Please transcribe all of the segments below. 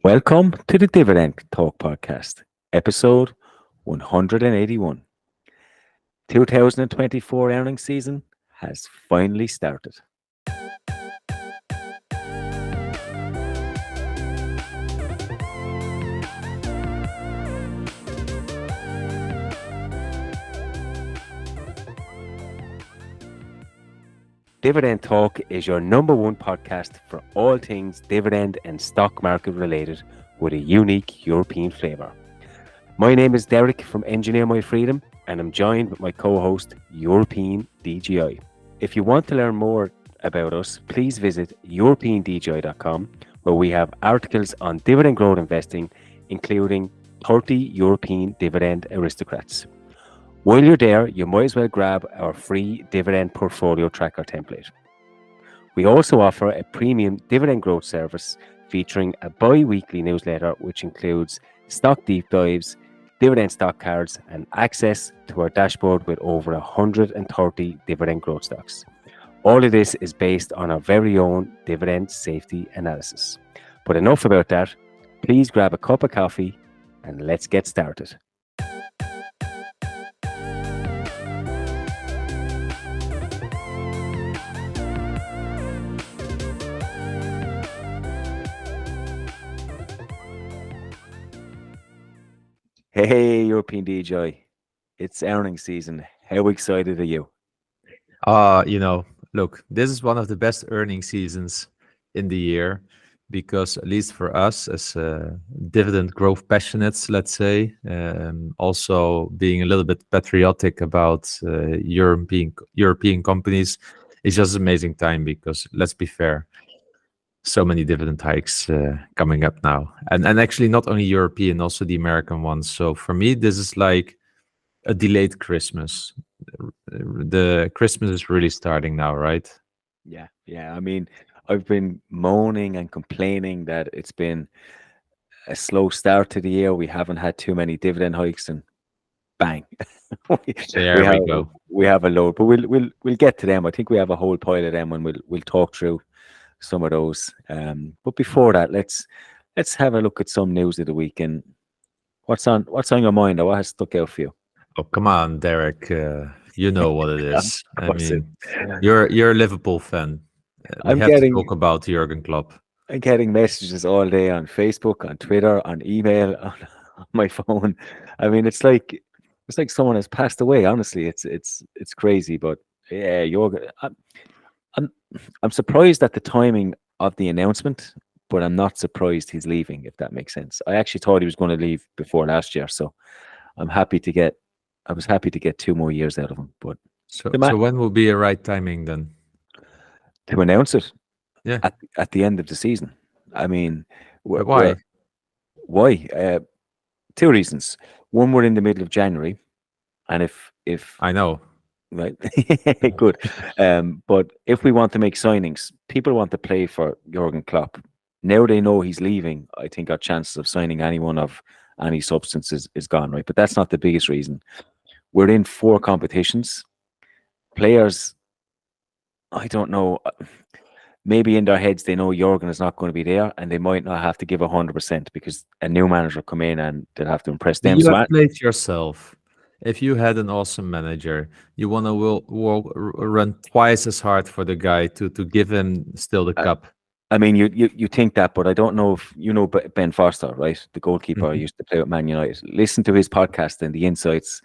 Welcome to the Dividend Talk podcast, episode 181. 2024 earnings season has finally started. Dividend Talk is your number one podcast for all things dividend and stock market related with a unique European flavour. My name is Derek from Engineer My Freedom and I'm joined with my co-host European DGI. If you want to learn more about us, please visit europeandgi.com where we have articles on dividend growth investing, including 30 European dividend aristocrats. While you're there, you might as well grab our free dividend portfolio tracker template. We also offer a premium dividend growth service featuring a bi-weekly newsletter which includes stock deep dives, dividend stock cards, and access to our dashboard with over 130 dividend growth stocks. All of this is based on our very own dividend safety analysis. But enough about that. Please grab a cup of coffee and let's get started. Hey, European DJ, it's earnings season. How excited are you? Look, this is one of the best earning seasons in the year because at least for us as dividend growth passionates, let's say, also being a little bit patriotic about European companies, it's just an amazing time because let's be fair, so many dividend hikes coming up now, and actually not only European, also the American ones. So for me, this is like a delayed Christmas. The Christmas is really starting now, right? Yeah. I mean, I've been moaning and complaining that it's been a slow start to the year. We haven't had too many dividend hikes, and bang, There we go. We have a load, but we'll get to them. I think we have a whole pile of them, and we'll talk through some of those. But before that, let's have a look at some news of the week. And what's on your mind, or what has stuck out for you? Oh, come on, Derek. You know what it is. Of I course mean, you're a Liverpool fan. We I'm have to getting talk about Jurgen Klopp. I'm getting messages all day on Facebook, on Twitter, on email, on my phone. I mean, it's like someone has passed away. Honestly, it's crazy. But yeah, I'm surprised at the timing of the announcement, but I'm not surprised he's leaving, if that makes sense. I actually thought he was going to leave before last year, so I was happy to get 2 more years out of him. But So when will be a right timing then? to announce it Yeah. at the end of the season. I mean, But why? why? 2 reasons. One, we're in the middle of January, and if I know. right, good. But if we want to make signings, people want to play for Jurgen Klopp. Now they know he's leaving. I think our chances of signing anyone of any substance is gone, right? But that's not the biggest reason. We're in 4 competitions. Players, I don't know. Maybe in their heads they know Jurgen is not going to be there, and they might not have to give 100% because a new manager come in and they'll have to impress them. You So have played yourself. If you had an awesome manager, you want to run twice as hard for the guy to give him still the cup. I mean, you think that, but I don't know if you know Ben Foster, right? The goalkeeper Mhm. used to play with Man United. Listen to his podcast and the insights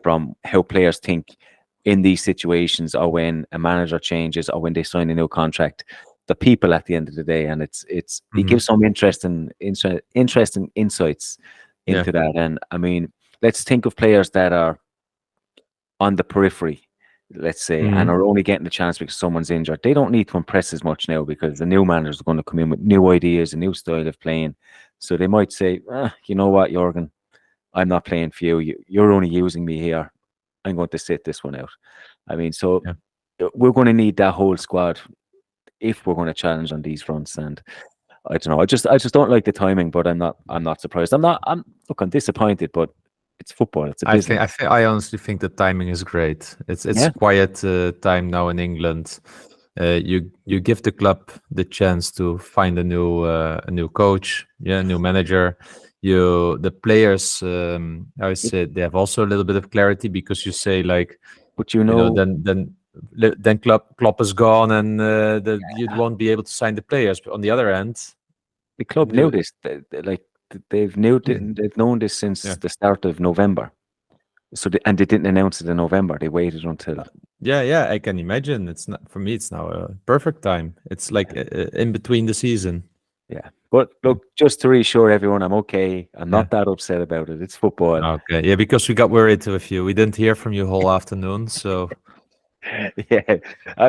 from how players think in these situations, or when a manager changes, or when they sign a new contract. The people at the end of the day, and he gives some interesting insights into that. And I mean, let's think of players that are on the periphery, let's say, and are only getting the chance because someone's injured. They don't need to impress as much now because the new manager is going to come in with new ideas, a new style of playing. So they might say, you know what, Jurgen, I'm not playing for you. You're only using me here. I'm going to sit this one out. I mean, so we're going to need that whole squad if we're going to challenge on these fronts. And I don't know. I just don't like the timing, but I'm not surprised. I'm disappointed, but it's football. It's a business. I honestly think the timing is great. It's quiet time now in England. You give the club the chance to find a new coach, a new manager. The players, I would say, they have also a little bit of clarity, because you say, like, But then Klopp is gone, and you won't be able to sign the players. But on the other hand, the club knew this. They've known this since the start of November. So and they didn't announce it in November. They waited until. Yeah, I can imagine. It's not for me. It's now a perfect time. It's like in between the season. Yeah, but look, just to reassure everyone, I'm okay. I'm not that upset about it. It's football. Okay, yeah, because we got worried with you. We didn't hear from you whole afternoon, so. Yeah,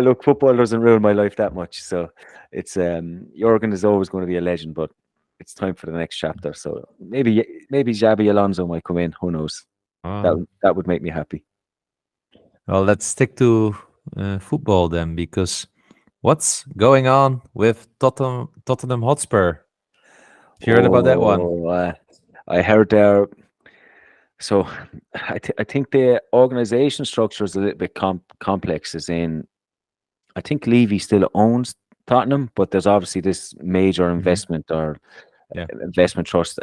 look, football doesn't ruin my life that much. So it's Jurgen is always going to be a legend, but it's time for the next chapter. So maybe Xabi Alonso might come in. Who knows? That would make me happy. Well, let's stick to football then, because what's going on with Tottenham Hotspur? Have you heard about that one? I heard there. So I think the organization structure is a little bit complex. As in, I think Levy still owns Tottenham, but there's obviously this major investment or investment trust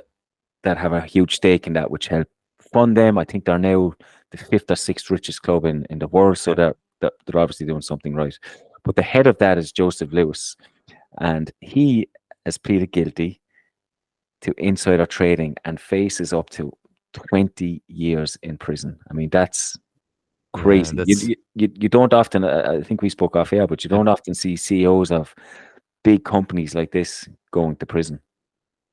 that have a huge stake in that, which help fund them. I think they're now the 5th or 6th richest club in the world, so they're obviously doing something right. But the head of that is Joseph Lewis, and he has pleaded guilty to insider trading and faces up to 20 years in prison. I mean, that's crazy. You don't often, I think we spoke off air, but you don't often see CEOs of big companies like this going to prison.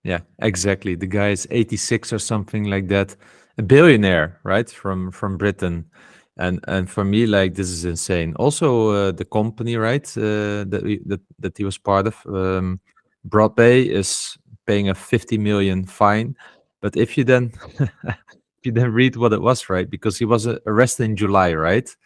Yeah, exactly. The guy is 86 or something like that, a billionaire, right, from Britain. And for me, like, this is insane. Also, the company, right, that he was part of, Broadway, is paying a 50 million fine. But if you then read what it was, right, because he was arrested in July, right,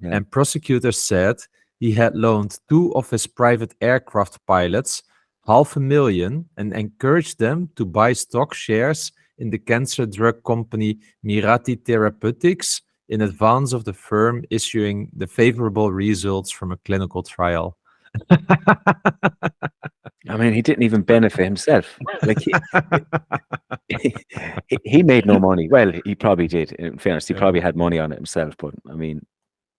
and prosecutors said he had loaned 2 of his private aircraft pilots $500,000 and encouraged them to buy stock shares in the cancer drug company Mirati Therapeutics in advance of the firm issuing the favorable results from a clinical trial. I mean, he didn't even benefit himself. Like he made no money. Well, he probably did. In fairness, he probably had money on it himself. But I mean,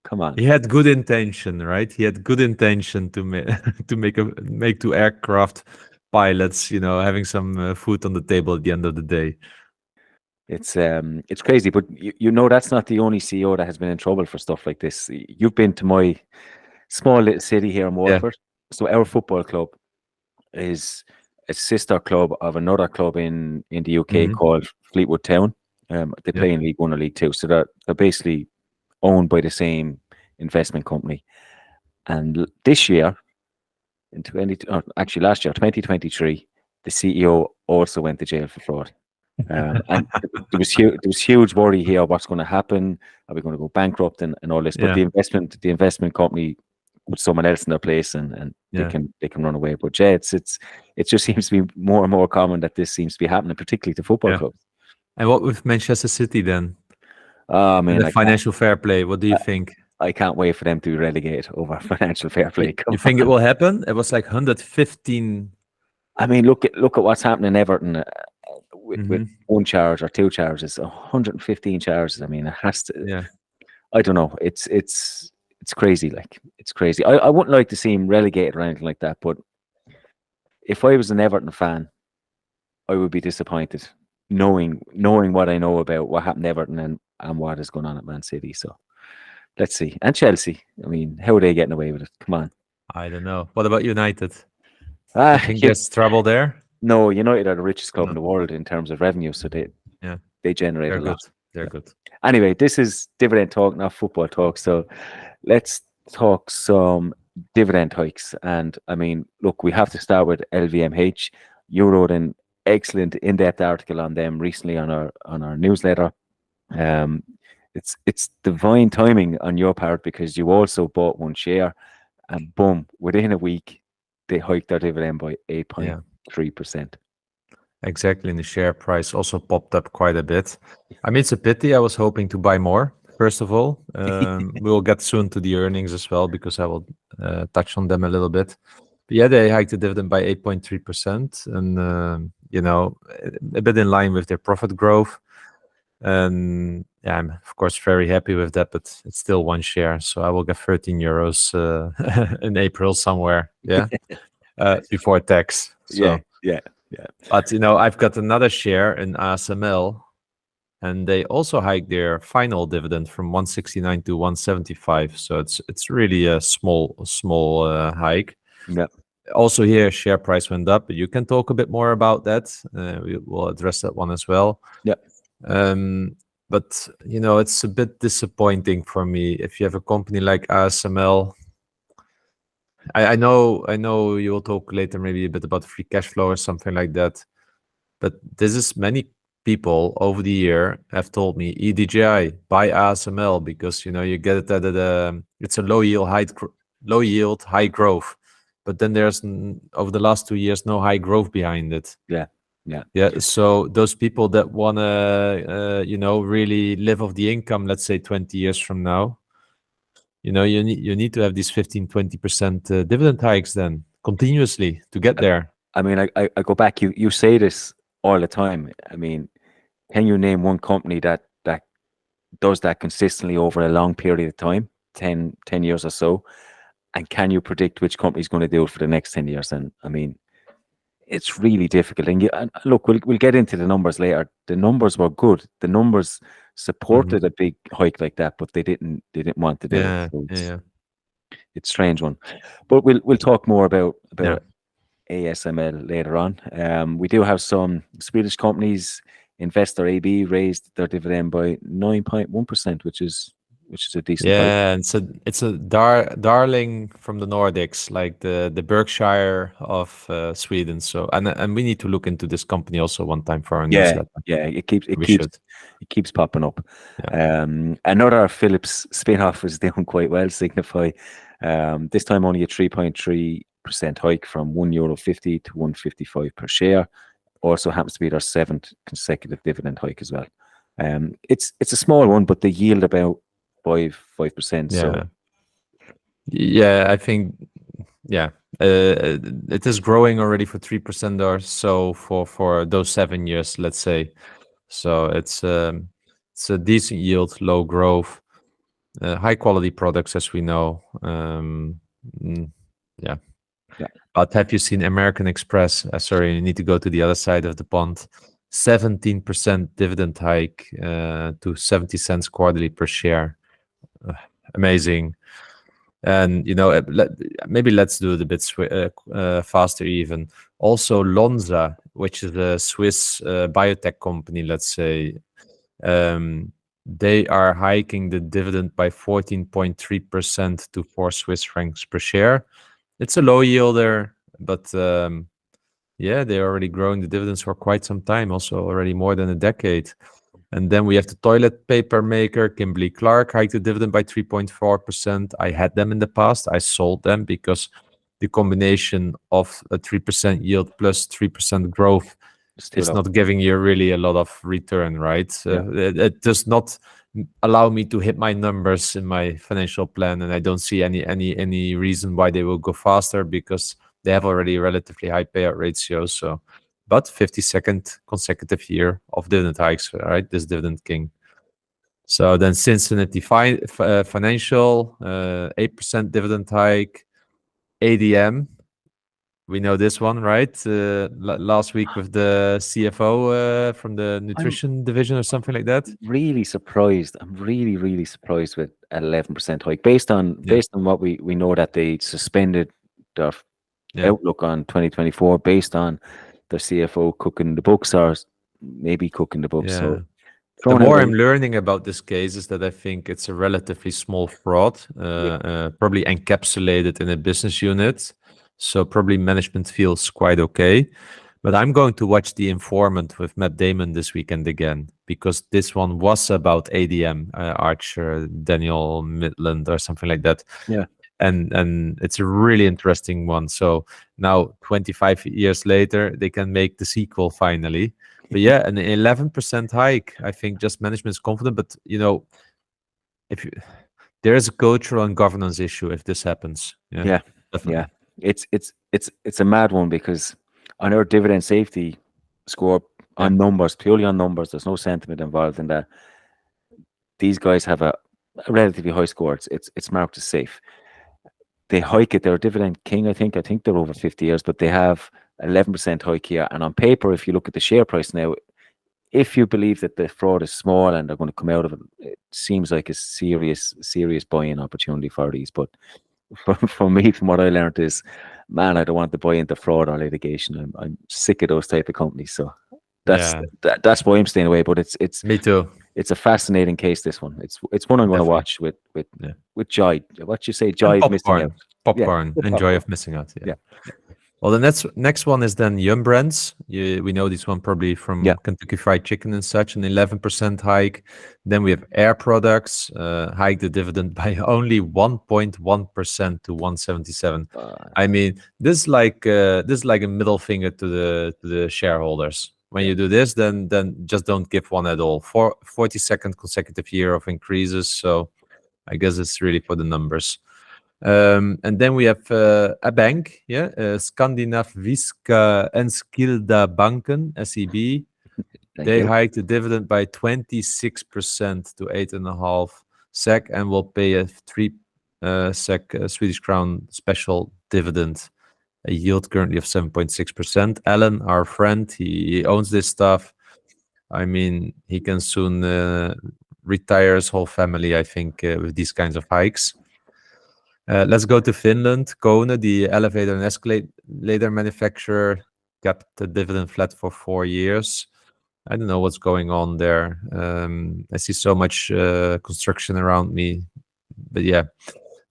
come on. He had good intention, right? He had good intention to make 2 aircraft pilots, having some food on the table at the end of the day. It's crazy, but that's not the only CEO that has been in trouble for stuff like this. You've been to my small little city here in Waterford. So our football club is a sister club of another club in the UK called Fleetwood Town. They play in League 1 or League 2, so they're basically owned by the same investment company. And this year, last year, 2023, the CEO also went to jail for fraud. And there was huge worry here. What's going to happen? Are we going to go bankrupt and all this? But the investment company put someone else in their place, and they can run away. But it just seems to be more and more common that this seems to be happening, particularly to football clubs. And what with Manchester City then? Man, the financial fair play. What do you think? I can't wait for them to be relegated over financial fair play. You think it will happen? It was like 115. I mean, look at what's happening in Everton with 1 charge or 2 charges, 115 charges. I mean, it has to. Yeah. I don't know. It's crazy. Like, it's crazy. I wouldn't like to see him relegated or anything like that. But if I was an Everton fan, I would be disappointed, knowing what I know about what happened to Everton and what is going on at Man City. So let's see. And Chelsea. I mean, how are they getting away with it? Come on. I don't know. What about United? I think there's trouble there. No, United are the richest club in the world in terms of revenue, so they generate a lot. They're good. Anyway, this is Dividend Talk, not football talk. So let's talk some dividend hikes. And I mean, look, we have to start with LVMH. You wrote an excellent in-depth article on them recently on our newsletter. It's divine timing on your part, because you also bought 1 share, and boom, within a week they hiked their dividend by 8.3%. Exactly, and the share price also popped up quite a bit. I mean, it's a pity. I was hoping to buy more, first of all. We'll get soon to the earnings as well, because I will touch on them a little bit. But yeah, they hiked the dividend by 8.3%, and a bit in line with their profit growth. And yeah, I'm of course very happy with that, but it's still one share, so I will get 13 euros in April somewhere. Yeah, before tax. So, yeah. but I've got another share in ASML, and they also hiked their final dividend from 169 to 175. So it's really a small hike. Yeah. Also here, share price went up, but you can talk a bit more about that. We will address that one as well. Yeah. But it's a bit disappointing for me if you have a company like ASML. I know you will talk later maybe a bit about free cash flow or something like that. But this is many people over the year have told me, EDGI, buy ASML, because you get it at it's a low yield, high growth. But then there's over the last 2 years no high growth behind it. Yeah. So those people that wanna really live off the income, let's say 20 years from now, you need to have these 15-20% dividend hikes then continuously to get there. I mean, I go back. You say this all the time. I mean, can you name one company that does that consistently over a long period of time, 10 years or so? And can you predict which company is going to do it for the next 10 years? And I mean, it's really difficult. And look, we'll get into the numbers later. The numbers were good. The numbers supported a big hike like that, but they didn't want to do it. So it's a strange one. But we'll talk more about ASML later on. We do have some Swedish companies. Investor AB raised their dividend by 9.1%, which is a decent hike. And it's a darling from the Nordics, like the Berkshire of Sweden. So and we need to look into this company also one time for our newsletter. Yeah, it keeps popping up. Another Philips spin-off is doing quite well, Signify. This time only a 3.3% hike from €1.50 to €1.55 per share. Also happens to be their 7th consecutive dividend hike as well. It's a small one, but they yield about 5%. So I think it is growing already for 3% or so for those 7 years, let's say. So it's a decent yield, low growth, high quality products, as we know. But have you seen American Express? Sorry, you need to go to the other side of the pond. 17% dividend hike to 70 cents quarterly per share. Amazing. And maybe let's do it a bit faster even. Also Lonza, which is a Swiss biotech company, let's say, they are hiking the dividend by 14.3% to 4 Swiss francs per share. It's a low yielder, but they're already growing the dividends for quite some time, also already more than a decade. And then we have the toilet paper maker, Kimberly Clark, hiked the dividend by 3.4%. I had them in the past. I sold them because the combination of a 3% yield plus 3% growth is not giving you really a lot of return, right? It does not allow me to hit my numbers in my financial plan, and I don't see any reason why they will go faster, because they have already a relatively high payout ratio. So, but 52nd consecutive year of dividend hikes, right? This dividend king. So then Cincinnati Financial, 8% dividend hike. ADM, we know this one, right? Last week with the CFO from the nutrition division or something like that. Really surprised. I'm really surprised with an 11% hike based on what we know, that they suspended their outlook on 2024 based on their CFO cooking the books, or maybe cooking the books. So the more I'm learning about this case is that I think it's a relatively small fraud, probably encapsulated in a business unit. So probably management feels quite okay. But I'm going to watch The Informant with Matt Damon this weekend again, because this one was about ADM, Archer, Daniel Midland or something like that. Yeah. And it's a really interesting one. So now 25 years later, they can make the sequel finally. But an 11% hike, I think just management is confident. But, if you, there is a cultural and governance issue if this happens. Yeah, Yeah, yeah. definitely. It's a mad one because on our dividend safety score Yeah, on numbers, purely on numbers, there's no sentiment involved in that. These guys have a relatively high score. It's marked as safe. They hike it. They're a dividend king, I think. I think they're over 50 years, but they have 11% hike here. And on paper, if you look at the share price now, if you believe that the fraud is small and they're going to come out of it, it seems like a serious buying opportunity for these. But for me, from what I learned is, man, I don't want to buy into fraud or litigation. I'm sick of those type of companies. So yeah, that's why I'm staying away. But me too. it's a fascinating case. This one, it's one I'm going to Definitely. watch Yeah, with joy. What you say, and joy of missing out. popcorn, Yeah, popcorn, with and joy popcorn. of missing out. Yeah. Yeah, Well, the next one is then Yum Brands. We know this one probably yeah. from Kentucky Fried Chicken and such, an 11% hike. Then we have Air Products, hike the dividend by only 1.1% to 177. I mean, this is like a middle finger to the shareholders. When Yeah. you do this, then just don't give one at all. 42nd consecutive year of increases. So I guess it's really for the numbers. And then we have a bank, yeah, Skandinaviska Enskilda Banken, SEB. Thank They you. hiked the dividend by 26% to 8.5 SEK and will pay a 3 SEK Swedish crown special dividend, a yield currently of 7.6%. Alan, our friend, he owns this stuff. I mean, he can soon retire his whole family, I think, with these kinds of hikes. Let's go to Finland. Kone, the elevator and escalator manufacturer, kept the dividend flat for 4 years. I don't know what's going on there. I see so much construction around me, but yeah.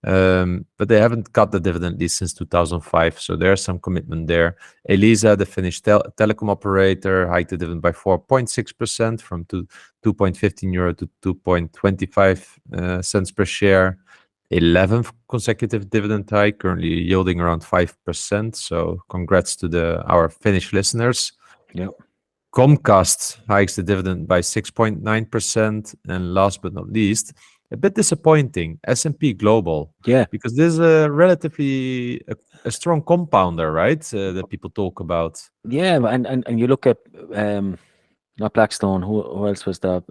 But they haven't cut the dividend at least since 2005, so there's some commitment there. Elisa, the Finnish telecom operator, hiked the dividend by 4.6% from 2.15 euro to 2.25 cents per share. 11th consecutive dividend hike, currently yielding around 5%. So congrats to our Finnish listeners. Yeah. Comcast hikes the dividend by 6.9%. And last but not least, a bit disappointing, S&P Global. Yeah. Because this is a relatively a strong compounder, right? That people talk about. Yeah, and you look at not Blackstone. Who else was that?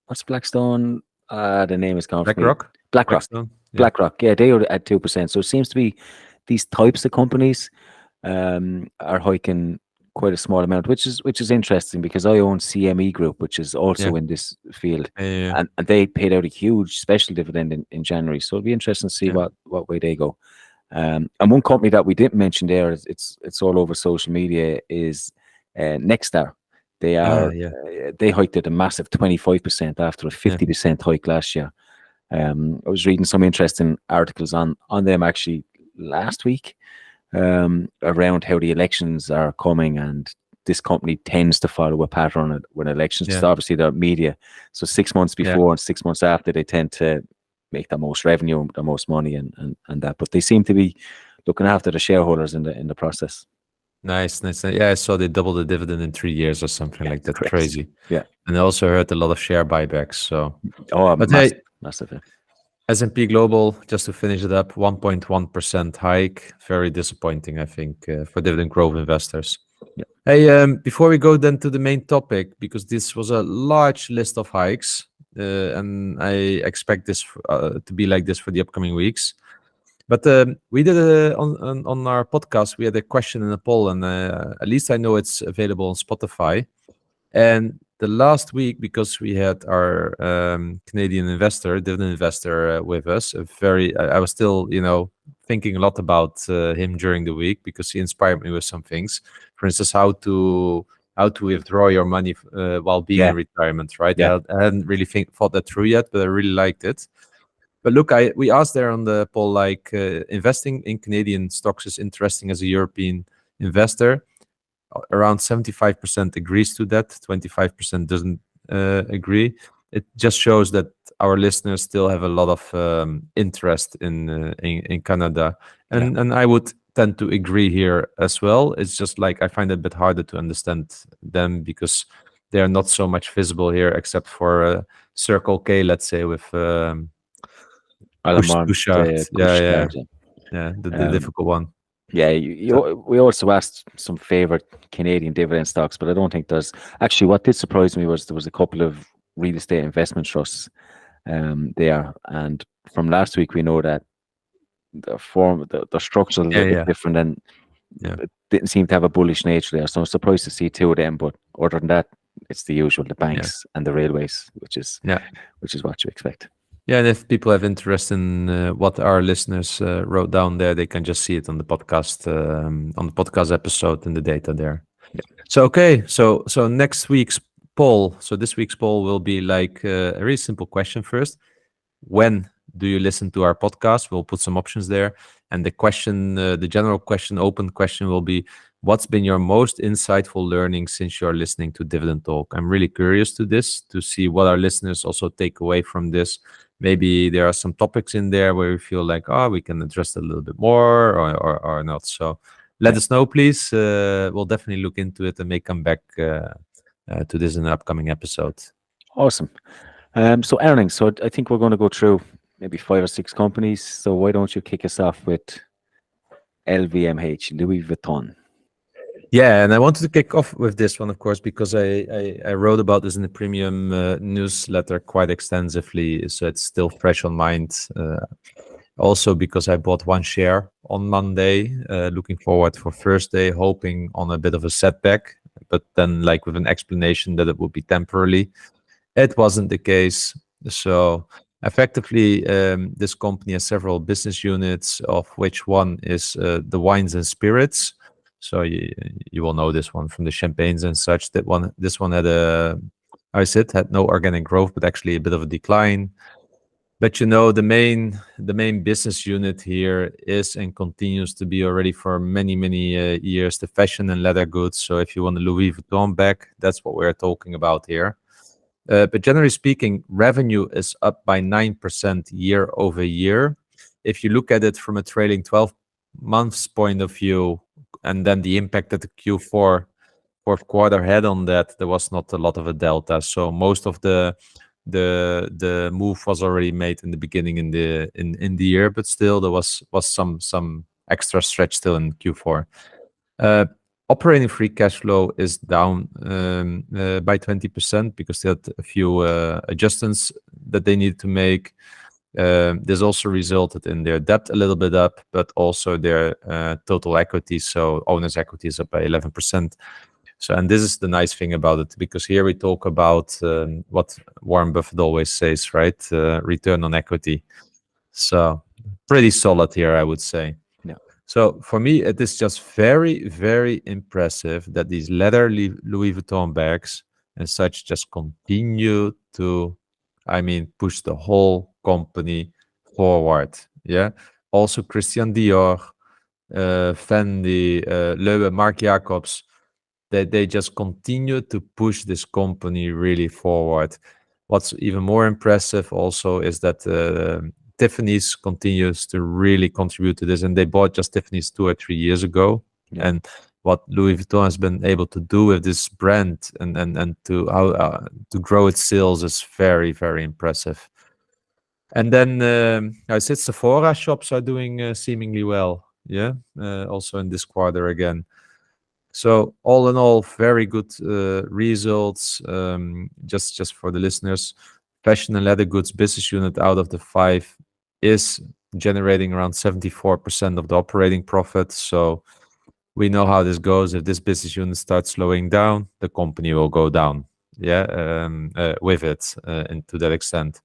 What's Blackstone? The name is gone from me. BlackRock? BlackRock. Blackstone? Yeah. BlackRock. Yeah, they are at 2%. So it seems to be these types of companies are hiking quite a small amount, which is interesting because I own CME Group, which is also Yeah. in this field, Yeah. and they paid out a huge special dividend in January. So it'll be interesting to see Yeah. what way they go. And one company that we didn't mention there, it's all over social media, is Nexstar. They are Yeah. they hiked it a massive 25% after a Yeah. 50% hike last year. I was reading some interesting articles on them actually last week around how the elections are coming, and this company tends to follow a pattern when elections. Yeah. Obviously, the media. So 6 months Yeah. before and 6 months after, they tend to make the most revenue, the most money, and that. But they seem to be looking after the shareholders in the process. Nice. Yeah, I saw they doubled the dividend in 3 years or something like that. Crazy. Yeah. And I also heard a lot of share buybacks. So, Oh, but massive, hey, massive. Yeah. S&P Global, just to finish it up, 1.1% hike. Very disappointing, I think, for dividend growth investors. Yeah. Hey, before we go then to the main topic, because this was a large list of hikes, and I expect this to be like this for the upcoming weeks. But we did on our podcast, we had a question in a poll, and at least I know it's available on Spotify. And the last week, because we had our Canadian investor, dividend investor, with us, I was still, thinking a lot about him during the week because he inspired me with some things. For instance, how to withdraw your money while being Yeah. in retirement, right? Yeah. I hadn't really thought that through yet, but I really liked it. But look, we asked there on the poll, like investing in Canadian stocks is interesting as a European investor. Around 75% agrees to that, 25% doesn't agree. It just shows that our listeners still have a lot of interest in Canada, and I would tend to agree here as well. It's just like I find it a bit harder to understand them because they're not so much visible here, except for Circle K, let's say, with push to start. Yeah, the difficult one. Yeah, we also asked some favorite Canadian dividend stocks, but I don't think there's actually. What did surprise me was there was a couple of real estate investment trusts there, and from last week we know that the structure is a little bit different, and it didn't seem to have a bullish nature there. So I'm surprised to see two of them, but other than that, it's the usual: the banks and the railways, which is what you expect. Yeah, and if people have interest in what our listeners wrote down there, they can just see it on the podcast episode in the data there. Yeah. So okay, so next week's poll. So this week's poll will be like a really simple question first. When do you listen to our podcast? We'll put some options there, and the question, the general question, open question, will be: what's been your most insightful learning since you're listening to Dividend Talk? I'm really curious to see what our listeners also take away from this. Maybe there are some topics in there where we feel like, we can address it a little bit more or not. So let us know, please. We'll definitely look into it and may come back to this in an upcoming episode. Awesome. So earnings. So I think we're going to go through maybe 5 or 6 companies. So why don't you kick us off with LVMH, Louis Vuitton? Yeah, and I wanted to kick off with this one, of course, because I wrote about this in the premium newsletter quite extensively, so it's still fresh on mind. Also because I bought one share on Monday, looking forward for Thursday, hoping on a bit of a setback, but then like with an explanation that it would be temporarily. It wasn't the case. So effectively, this company has several business units, of which one is the wines and spirits. So you will know this one from the champagnes and such. This one had had no organic growth, but actually a bit of a decline. But the main business unit here is and continues to be already for many years the fashion and leather goods. So if you want a Louis Vuitton bag, that's what we're talking about here. But generally speaking, revenue is up by 9% year over year. If you look at it from a trailing 12 months point of view, and then the impact that the Q4 fourth quarter had on that, there was not a lot of a delta. So most of the move was already made in the beginning in the year, but still there was some extra stretch still in Q4. Operating free cash flow is down by 20% because they had a few adjustments that they needed to make. This also resulted in their debt a little bit up, but also their total equity, so owner's equity, is up by 11%. So, and this is the nice thing about it, because here we talk about what Warren Buffett always says, right? Return on equity. So pretty solid here, I would say. Yeah. So for me, it is just very impressive that these leather Louis Vuitton bags and such just continue to, push the whole company forward. Yeah. Also Christian Dior, Fendi, Loewe, Marc Jacobs, they just continue to push this company really forward. What's even more impressive also is that Tiffany's continues to really contribute to this, and they bought just Tiffany's 2 or 3 years ago. Yeah. And what Louis Vuitton has been able to do with this brand and to grow its sales is very impressive. And then I said Sephora shops are doing seemingly well. Yeah, also in this quarter again. So all in all, very good results. Just for the listeners, fashion and leather goods business unit out of the 5 is generating around 74% of the operating profit. So we know how this goes. If this business unit starts slowing down, the company will go down. Yeah, with it, and to that extent.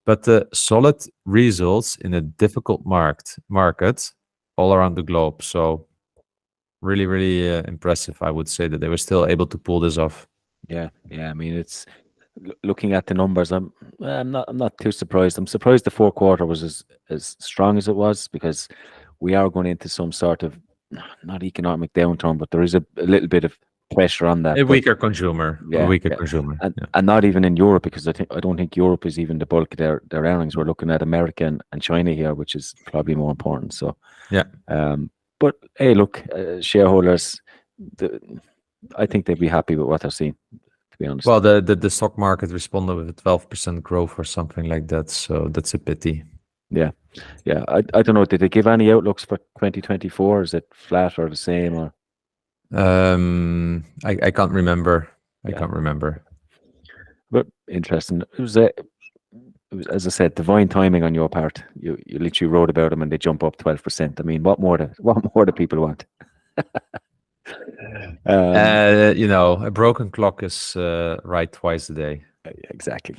But solid results in a difficult market all around the globe. So really impressive, I would say, that they were still able to pull this off. Yeah. I mean, it's looking at the numbers. I'm not too surprised. I'm surprised the fourth quarter was as strong as it was, because we are going into some sort of not economic downturn, but there is a little bit of pressure on that. A weaker consumer. And not even in Europe, because I don't think Europe is even the bulk of their earnings. We're looking at America and China here, which is probably more important. So yeah. But hey, look, shareholders, I think they'd be happy with what they're seeing. to be honest. Well, the stock market responded with a 12% growth or something like that. So that's a pity. Yeah. I don't know. Did they give any outlooks for 2024? Is it flat or the same? Or I can't remember. I yeah, can't remember. but interesting. It was, as I said, divine timing on your part. You literally wrote about them and they jump up 12%. I mean, what more do people want? A broken clock is right twice a day. Exactly.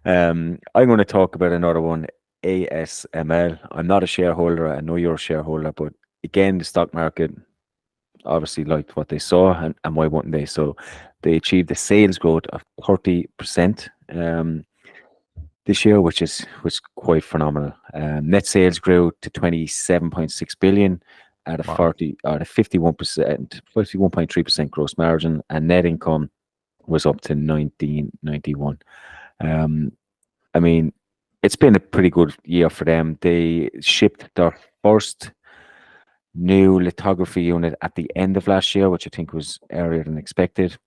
I'm going to talk about another one, ASML. I'm not a shareholder. I know you're a shareholder, but again, the stock market obviously liked what they saw, and why wouldn't they? So they achieved a sales growth of 30% this year, which is quite phenomenal. Net sales grew to 27.6 billion at a 51.3% gross margin, and net income was up to 1991. I mean, it's been a pretty good year for them. They shipped their first new lithography unit at the end of last year, which I think was earlier than expected.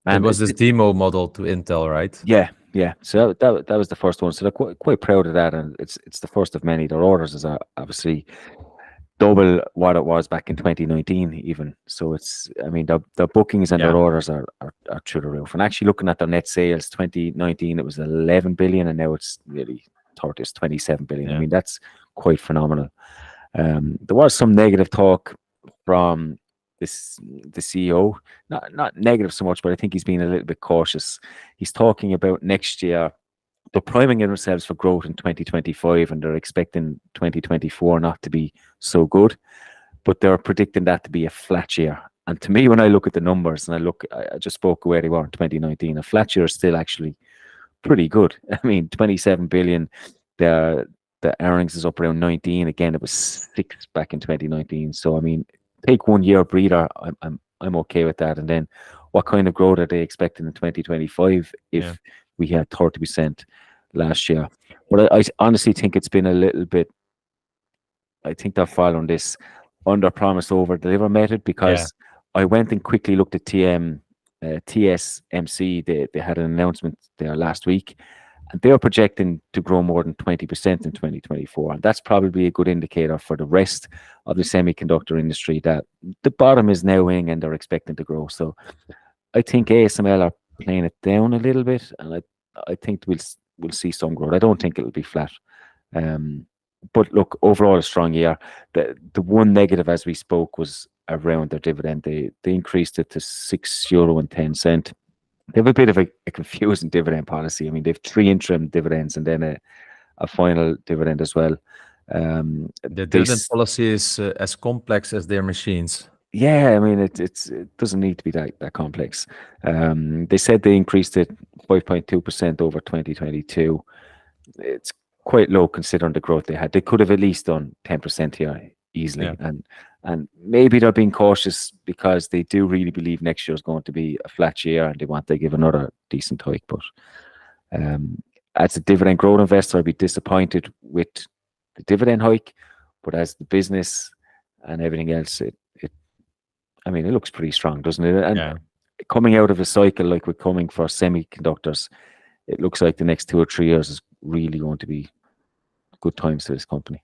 And it was this demo model to Intel, right? Yeah. So that was the first one. So they're quite proud of that, and it's the first of many. Their orders is obviously double what it was back in 2019 even. So it's, I mean, their bookings and their orders are through the roof. And actually looking at their net sales, 2019 it was 11 billion and now it's nearly 27 billion. I mean, that's quite phenomenal. There was some negative talk from the CEO, not negative so much, but I think he's being a little bit cautious. He's talking about next year. They're priming themselves for growth in 2025, and they're expecting 2024 not to be so good, but they're predicting that to be a flat year. And to me, when I look at the numbers, and I just spoke where they were in 2019, a flat year is still actually pretty good. I mean, 27 billion, the earnings is up around 19. Again, it was 6 back in 2019. So I mean, take 1 year breather. I'm okay with that. And then, what kind of growth are they expecting in 2025 if we had 30% last year? But I honestly think it's been a little bit. I think they're following this under promise over deliver method, because I went and quickly looked at TSMC. They had an announcement there last week, and they are projecting to grow more than 20% in 2024. And that's probably a good indicator for the rest of the semiconductor industry that the bottom is now in and they're expecting to grow. So I think ASML are playing it down a little bit, and I think we'll see some growth. I don't think it'll be flat. But look, overall a strong year. The one negative, as we spoke, was around their dividend. They increased it to €6.10. They have a bit of a confusing dividend policy. I mean, they have 3 interim dividends and then a final dividend as well. The dividend policy is as complex as their machines. Yeah, I mean, it doesn't need to be that complex. They said they increased it 5.2% over 2022. It's quite low considering the growth they had. They could have at least done 10% here easily. And maybe they're being cautious because they do really believe next year is going to be a flat year and they want to give another decent hike. But as a dividend growth investor, I'd be disappointed with the dividend hike. But as the business and everything else, it looks pretty strong, doesn't it? And coming out of a cycle like we're coming for semiconductors, it looks like the next 2 or 3 years is really going to be good times for this company.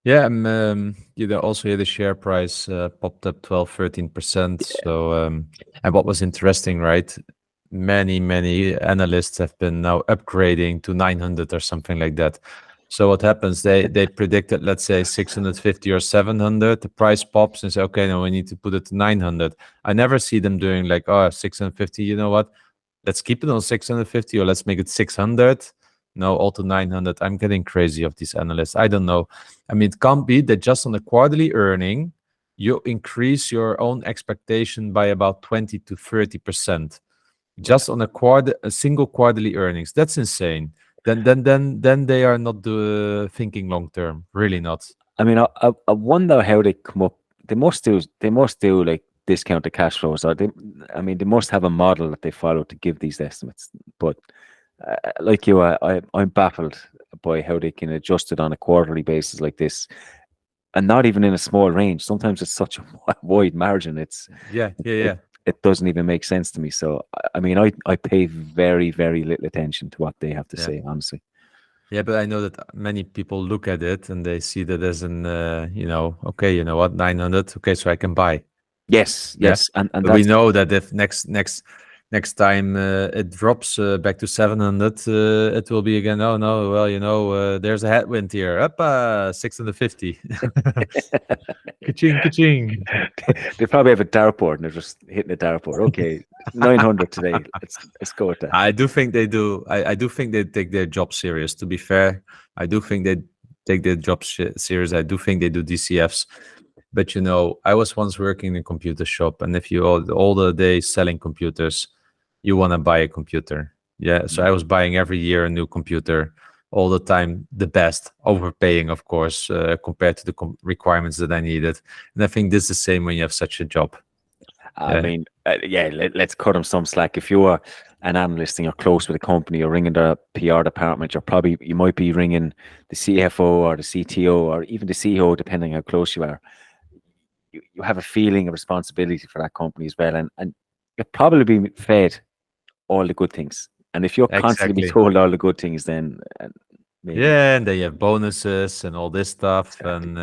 Also the share price popped up 12-13%. So and what was interesting, right? Many analysts have been now upgrading to 900 or something like that. So what happens? They predicted, let's say 650 or 700. The price pops and say, okay, now we need to put it to 900. I never see them doing like, 650. You know what? Let's keep it on 650 or let's make it 600. No, all to 900. I'm getting crazy of these analysts. I don't know. I mean, it can't be that just on a quarterly earning, you increase your own expectation by about 20 to 30%. Just on a single quarterly earnings. That's insane. Then they are not thinking long term. Really not. I mean, I wonder how they come up. They must do like discounted cash flows, or they must have a model that they follow to give these estimates. But like you, I'm baffled by how they can adjust it on a quarterly basis like this, and not even in a small range. Sometimes it's such a wide margin. It's it doesn't even make sense to me. So I mean, I pay very, very little attention to what they have to Yeah. say, honestly. Yeah, but I know that many people look at it and they see that as an, okay, you know what, 900, okay, so I can buy. Yes, Yeah, yes, and but we that's know that if next time it drops back to 700, it will be again. Oh no, well, there's a headwind here. Up 650. Ka-ching, ka-ching. they probably have a dartboard and they're just hitting a dartboard. Okay, 900 today. Let's go with that. I do think they do. I do think they take their job serious. To be fair, I do think they take their job serious. I do think they do DCFs. But I was once working in a computer shop, and if you all the day selling computers, you want to buy a computer. Yeah, so I was buying every year a new computer all the time, the best, overpaying, of course, compared to the requirements that I needed. And I think this is the same when you have such a job. I mean, yeah, let's cut them some slack. If you're an analyst and you're close with a company, you're ringing the PR department, you might be ringing the CFO or the CTO or even the CEO, depending how close you are. You have a feeling of responsibility for that company as well, and you're probably being fed all the good things. And if you're constantly being Exactly. told all the good things, then maybe. Yeah, and they have bonuses and all this stuff, Exactly. and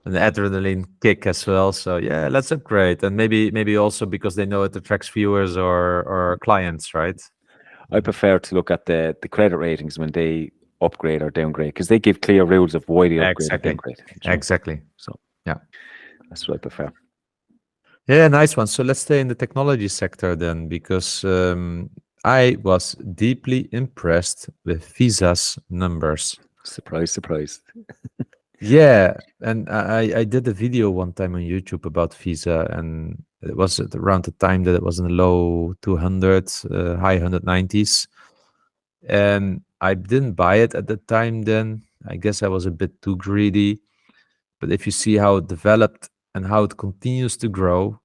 an adrenaline kick as well. So yeah, let's upgrade, and maybe also because they know it attracts viewers or clients, right? I prefer to look at the credit ratings when they upgrade or downgrade, because they give clear rules of why they upgrade or Exactly. downgrade. Exactly. So Yeah. that's what I prefer. Yeah, nice one. So let's stay in the technology sector then, because I was deeply impressed with Visa's numbers. Surprise, surprise. Yeah, and I did a video one time on YouTube about Visa, and it was at around the time that it was in the low 200s, high 190s. And I didn't buy it at the time then. I guess I was a bit too greedy. But if you see how it developed and how it continues to grow,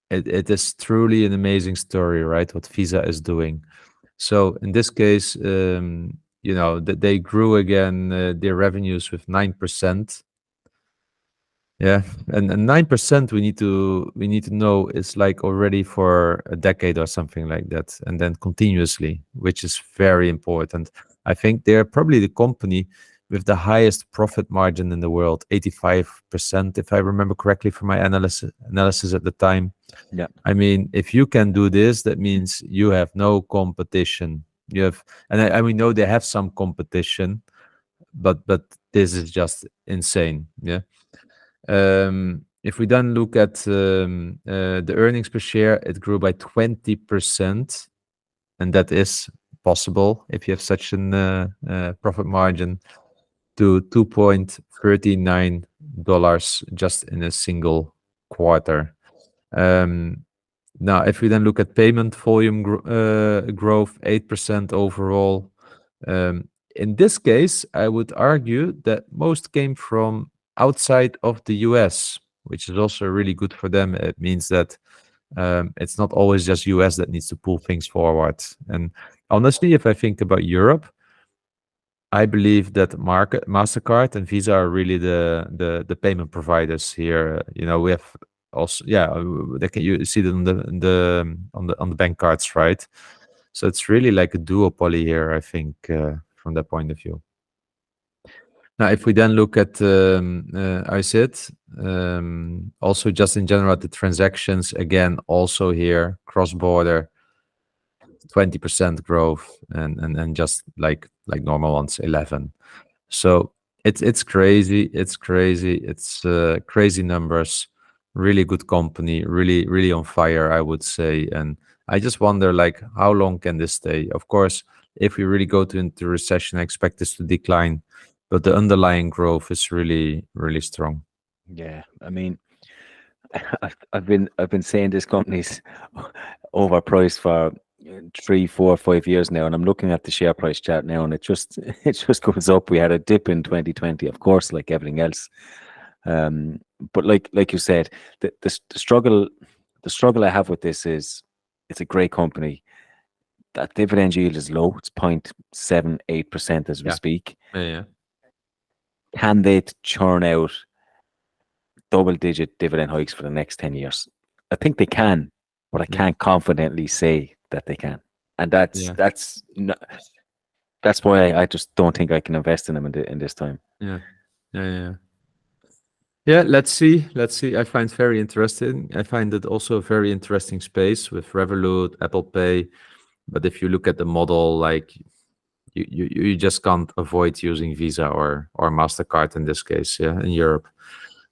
it is truly an amazing story, right? What Visa is doing. So in this case, that they grew again their revenues with 9%. Yeah, and 9% we need to know is like already for a decade or something like that, and then continuously, which is very important. I think they're probably the company with the highest profit margin in the world, 85%, if I remember correctly from my analysis at the time. Yeah. I mean, if you can do this, that means you have no competition. You have, and we know they have some competition, but this is just insane. Yeah. If we then look at the earnings per share, it grew by 20%, and that is possible if you have such an profit margin, to $2.39 just in a single quarter. Now, if we then look at payment volume growth, 8% overall. In this case, I would argue that most came from outside of the US, which is also really good for them. It means that it's not always just US that needs to pull things forward. And honestly, if I think about Europe, I believe that MasterCard and Visa are really the payment providers here. We have also, you see it on the bank cards, right? So it's really like a duopoly here, I think, from that point of view. Now, if we then look at ICIT, also just in general, the transactions, again, also here, cross-border, 20% growth, and just like normal ones, 11. So it's crazy. It's crazy numbers. Really good company, really on fire, I would say. And I just wonder, like, how long can this stay? Of course, if we really go into recession, I expect this to decline, but the underlying growth is really, really strong. Yeah, I mean, I've been saying this company's overpriced for 3, 4, 5 years now, and I'm looking at the share price chart now, and it just goes up. We had a dip in 2020, of course, like everything else. But like you said, the struggle I have with this is it's a great company. That dividend yield is low. It's 0.78% as we speak. Yeah. Can they churn out double-digit dividend hikes for the next 10 years? I think they can, but I Yeah. can't confidently say that they can. And that's Yeah. that's that's why I just don't think I can invest in them in this time. Yeah. Yeah. Yeah. Yeah, let's see. Let's see. I find very interesting. I find it also a very interesting space with Revolut, Apple Pay. But if you look at the model, like you just can't avoid using Visa or MasterCard in this case, yeah, in Europe.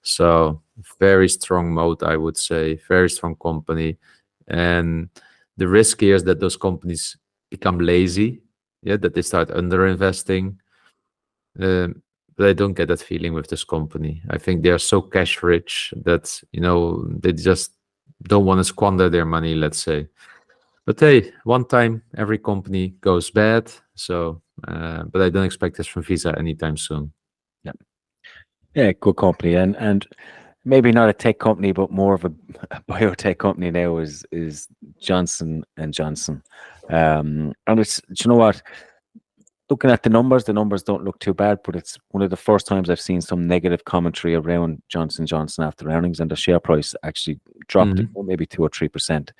So very strong mode, I would say, very strong company. And the risk here is that those companies become lazy, yeah, that they start underinvesting. But I don't get that feeling with this company. I think they are so cash rich that, they just don't want to squander their money, let's say. But hey, one time every company goes bad. So, but I don't expect this from Visa anytime soon. Yeah, yeah, good company, and maybe not a tech company, but more of a biotech company now is Johnson and Johnson. And it's, do you know what? Looking at the numbers don't look too bad, but it's one of the first times I've seen some negative commentary around Johnson Johnson after earnings, and the share price actually dropped maybe 2 or 3%.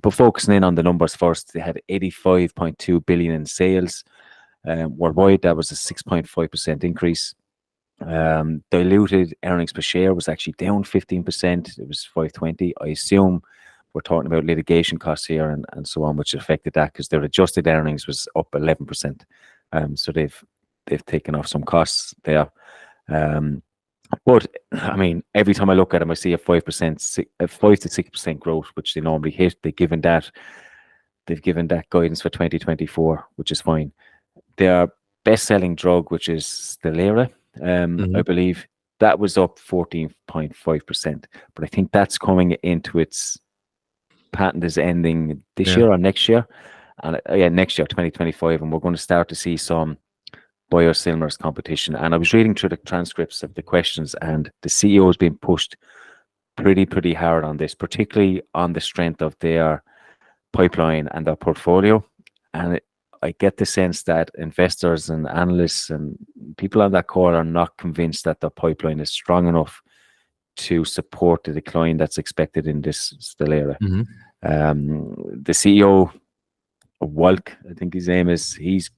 But focusing in on the numbers first, they had 85.2 billion in sales worldwide. That was a 6.5% increase. Diluted earnings per share was actually down 15%. It was 520. I assume we're talking about litigation costs here and so on, which affected that because their adjusted earnings was up 11%. So they've taken off some costs there. But I mean, every time I look at them, I see a 5%, 5 to 6% growth, which they normally hit. They've given that guidance for 2024, which is fine. Their best-selling drug, which is Stelara, I believe that was up 14.5%. But I think that's coming into its patent is ending this year or next year, and next year, 2025, and we're going to start to see some biosimilars competition. And I was reading through the transcripts of the questions, and the CEO has been pushed pretty hard on this, particularly on the strength of their pipeline and their portfolio. And I get the sense that investors and analysts and people on that call are not convinced that the pipeline is strong enough to support the decline that's expected in this Stelara. The CEO of Walk, I think his name is, he's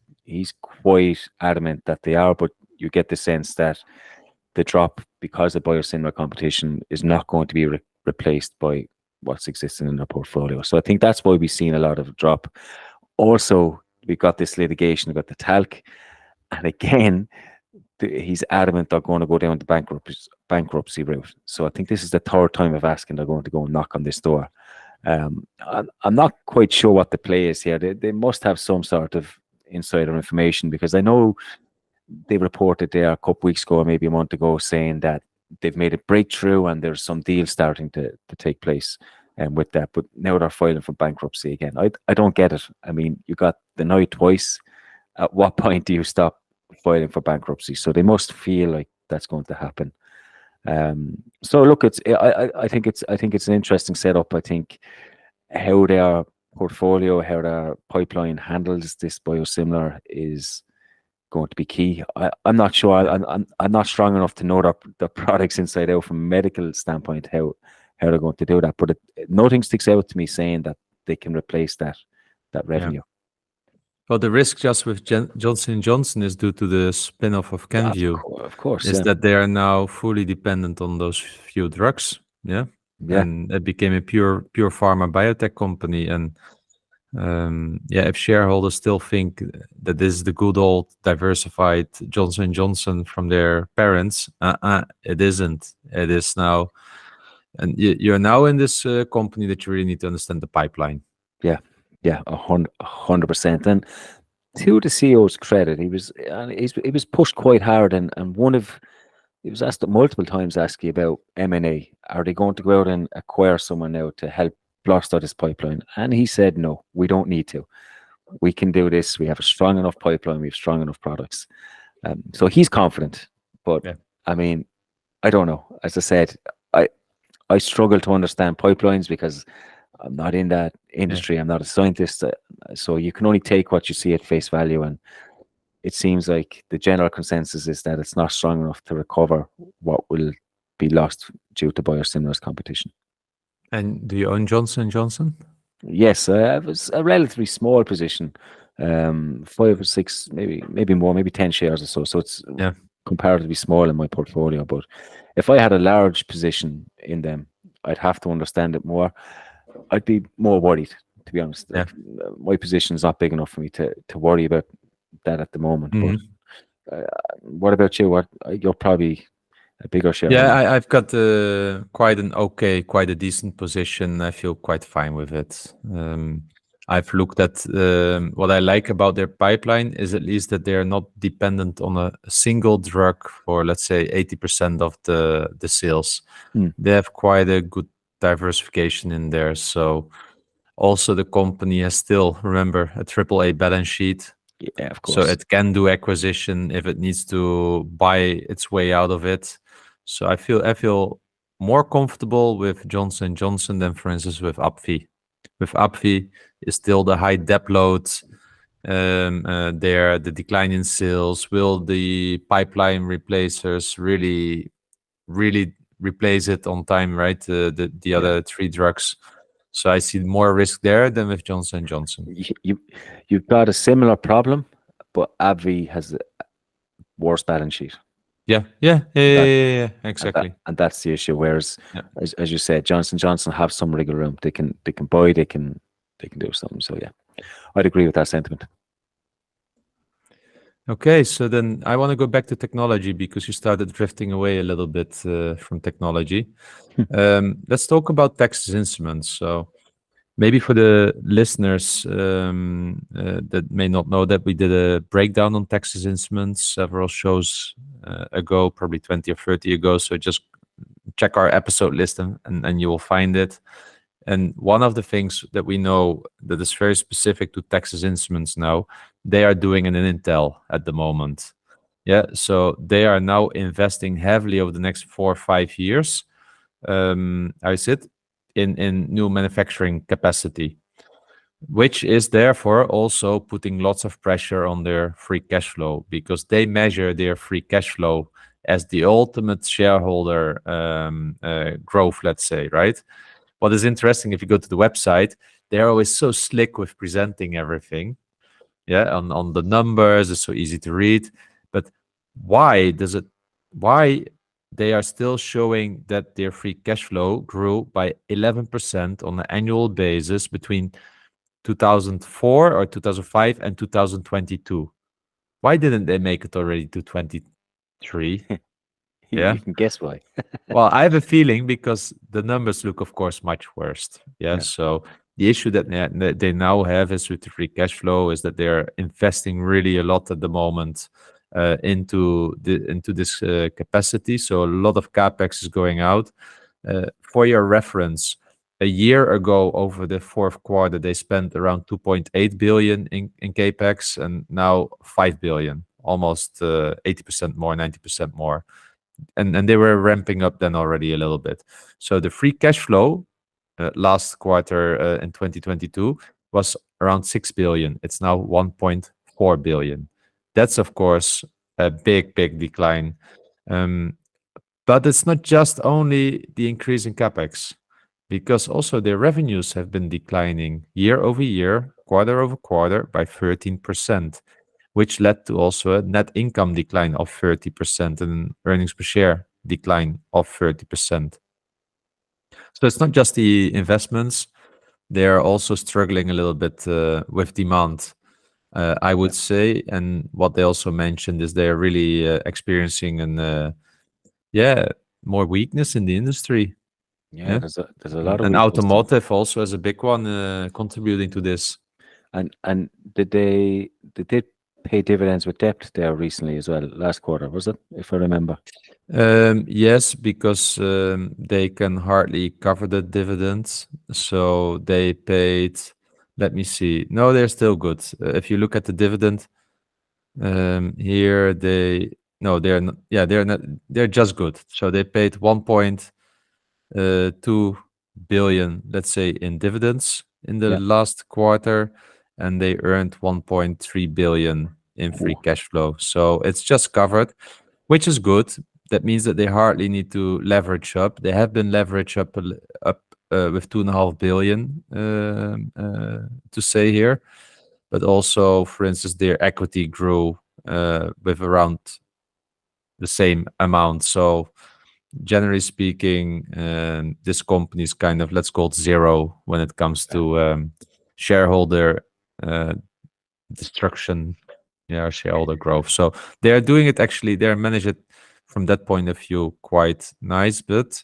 quite adamant that they are, but you get the sense that the drop because of biosimilar competition is not going to be replaced by what's existing in their portfolio. So I think that's why we've seen a lot of drop. Also, we've got this litigation about the talc, and again, he's adamant they're going to go down the bankruptcy route. So I think this is the third time of asking they're going to go and knock on this door. I'm not quite sure what the play is here. They must have some sort of insider information, because I know they reported there a couple weeks ago or maybe a month ago saying that they've made a breakthrough and there's some deals starting to take place with that. But now they're filing for bankruptcy again. I don't get it. I mean, you got denied twice. At what point do you stop filing for bankruptcy? So they must feel like that's going to happen. So look, I think it's an interesting setup. I think how their portfolio, how their pipeline handles this biosimilar is going to be key. I'm not sure. I'm not strong enough to know the products inside out from a medical standpoint, how they're going to do that. But nothing sticks out to me saying that they can replace that revenue. Well, the risk just with Johnson & Johnson is due to the spin-off of Kenvue. Of course, is that they are now fully dependent on those few drugs. Yeah. And it became a pure pharma biotech company. And if shareholders still think that this is the good old diversified Johnson & Johnson from their parents, it isn't. It is now. And you're now in this company that you really need to understand the pipeline. Yeah, 100%. And to the CEO's credit, he was pushed quite hard, and he was asked multiple times asking about M&A. Are they going to go out and acquire someone now to help bolster this pipeline? And he said, no, we don't need to. We can do this. We have a strong enough pipeline. We have strong enough products. So he's confident. But I mean, I don't know. As I said, I struggle to understand pipelines because I'm not in that industry. I'm not a scientist. So you can only take what you see at face value. And it seems like the general consensus is that it's not strong enough to recover what will be lost due to biosimilars competition. And do you own Johnson & Johnson? Yes, it was a relatively small position, 5 or 6, maybe more, maybe 10 shares or so. So it's Yeah, comparatively small in my portfolio. But if I had a large position in them, I'd have to understand it more. I'd be more worried, to be honest. yeah. My position is not big enough for me to worry about that at the moment. But Mhm. uh, what about you? You're probably a bigger Yeah, shareholder. I've got quite a decent position. I feel quite fine with it. I've looked at what I like about their pipeline is at least that they are not dependent on a single drug for, let's say, 80% of the sales. Hmm. They have quite a good diversification in there. So also the company has still, remember, a triple A balance sheet. Yeah, of So course. it can do acquisition if it needs to buy its way out of it. So I feel more comfortable with Johnson Johnson than, for instance, with AbbVie. With AbbVie is still the high debt load. There, the decline in sales. Will the pipeline replacers really replace it on time? Right, the Yeah. other three drugs. So I see more risk there than with Johnson Johnson. You you've got a similar problem, but AbbVie has a worse balance sheet. Yeah, yeah, yeah, yeah, That yeah, yeah, exactly. and that's the issue. Whereas, Yeah. as you said, Johnson have some wriggle room. They can buy. They can do something. So yeah, I'd agree with that sentiment. Okay, so then I want to go back to technology because you started drifting away a little bit from technology. Let's talk about Texas Instruments. So maybe for the listeners that may not know that we did a breakdown on Texas Instruments several shows ago, probably 20 or 30 ago. So just check our episode list and you will find it. And one of the things that we know that is very specific to Texas Instruments now, they are doing an Intel at the moment. Yeah, so they are now investing heavily over the next 4 or 5 years. I said in new manufacturing capacity, which is therefore also putting lots of pressure on their free cash flow because they measure their free cash flow as the ultimate shareholder growth, let's say, right? What is interesting, if you go to the website, they're always so slick with presenting everything. Yeah, on the numbers, it's so easy to read. But why does it? Why they are still showing that their free cash flow grew by 11% on an annual basis between 2004 or 2005 and 2022? Why didn't they make it already to 23? You Yeah. can guess why. Well, I have a feeling because the numbers look, of course, much worse. Yeah. Yeah. So the issue that they now have is with the free cash flow is that they're investing really a lot at the moment into this capacity. So a lot of capex is going out. For your reference, a year ago, over the fourth quarter, they spent around 2.8 billion in capex, and now 5 billion, almost 80% more, 90% more, and they were ramping up then already a little bit. So the free cash flow last quarter in 2022 was around 6 billion. It's now 1.4 billion. That's of course a big decline. Um, but it's not just only the increase in capex, because also their revenues have been declining year over year, quarter over quarter by 13%, which led to also a net income decline of 30% and earnings per share decline of 30%. So it's not just the investments, they are also struggling a little bit with demand, I Yeah. would say. And what they also mentioned is they are really experiencing yeah, more weakness in the industry. Yeah. Yeah. There's a lot of And weakness. automotive also as a big one contributing to this. And did they pay dividends with debt there recently as well? Last quarter, was it? If I remember. Yes, because they can hardly cover the dividends. So they paid, let me see. No, they're still good. If you look at the dividend here, no, they're not, yeah, they're not, they're just good. So they paid 1.2 billion, let's say, in dividends in the Yeah. last quarter, and they earned 1.3 billion in free Oh, cash flow. So it's just covered, which is good. That means that they hardly need to leverage up. They have been leveraged up with 2.5 billion to say here, but also, for instance, their equity grew with around the same amount. So generally speaking, this company is kind of, let's call it zero when it comes to shareholder destruction, yeah, shareholder growth. So they're doing it, actually, they're managed it from that point of view quite nice, but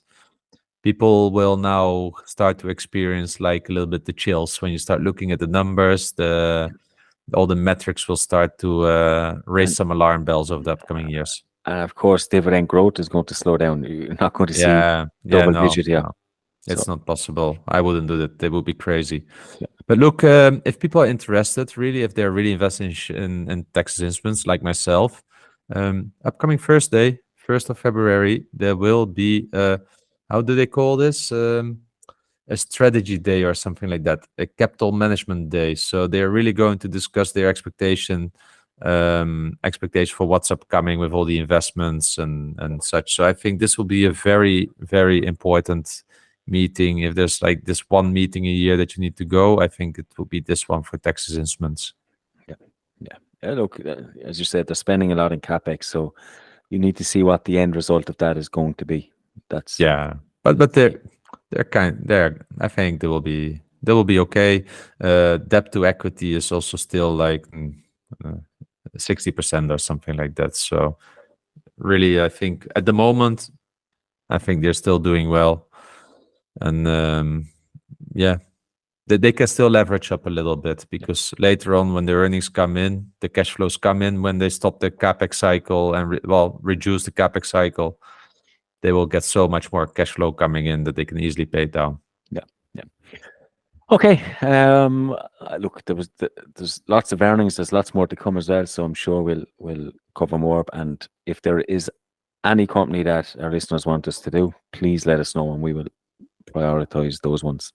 people will now start to experience like a little bit the chills when you start looking at the numbers. All the metrics will start to raise And, some alarm bells over the upcoming years. and of course, dividend growth is going to slow down. You're not going to see Yeah, double no, digit, yeah. no, So it's not possible. I wouldn't do that. They would be crazy. yeah. But look, if people are interested, really, if they're really investing in Texas Instruments like myself, upcoming Thursday, 1st of February, there will be, how do they call this? A strategy day or something like that, a capital management day. So they're really going to discuss their expectation for what's upcoming with all the investments and such. So I think this will be a very, very important meeting. If there's like this one meeting a year that you need to go, I think it will be this one for Texas Instruments. Yeah. Look, as you said, they're spending a lot in capex, so you need to see what the end result of that is going to be. That's Yeah, but they're I think they will be okay. Debt to equity is also still like 60% or something like that. So really, I think at the moment, I think they're still doing well, and yeah, they can still leverage up a little bit, because later on, when the earnings come in, the cash flows come in, when they stop the capex cycle and reduce the capex cycle, they will get so much more cash flow coming in that they can easily pay it down. yeah. Okay. Look, there's lots of earnings. There's lots more to come as well. So I'm sure we'll cover more. And if there is any company that our listeners want us to do, please let us know, and we will prioritize those ones.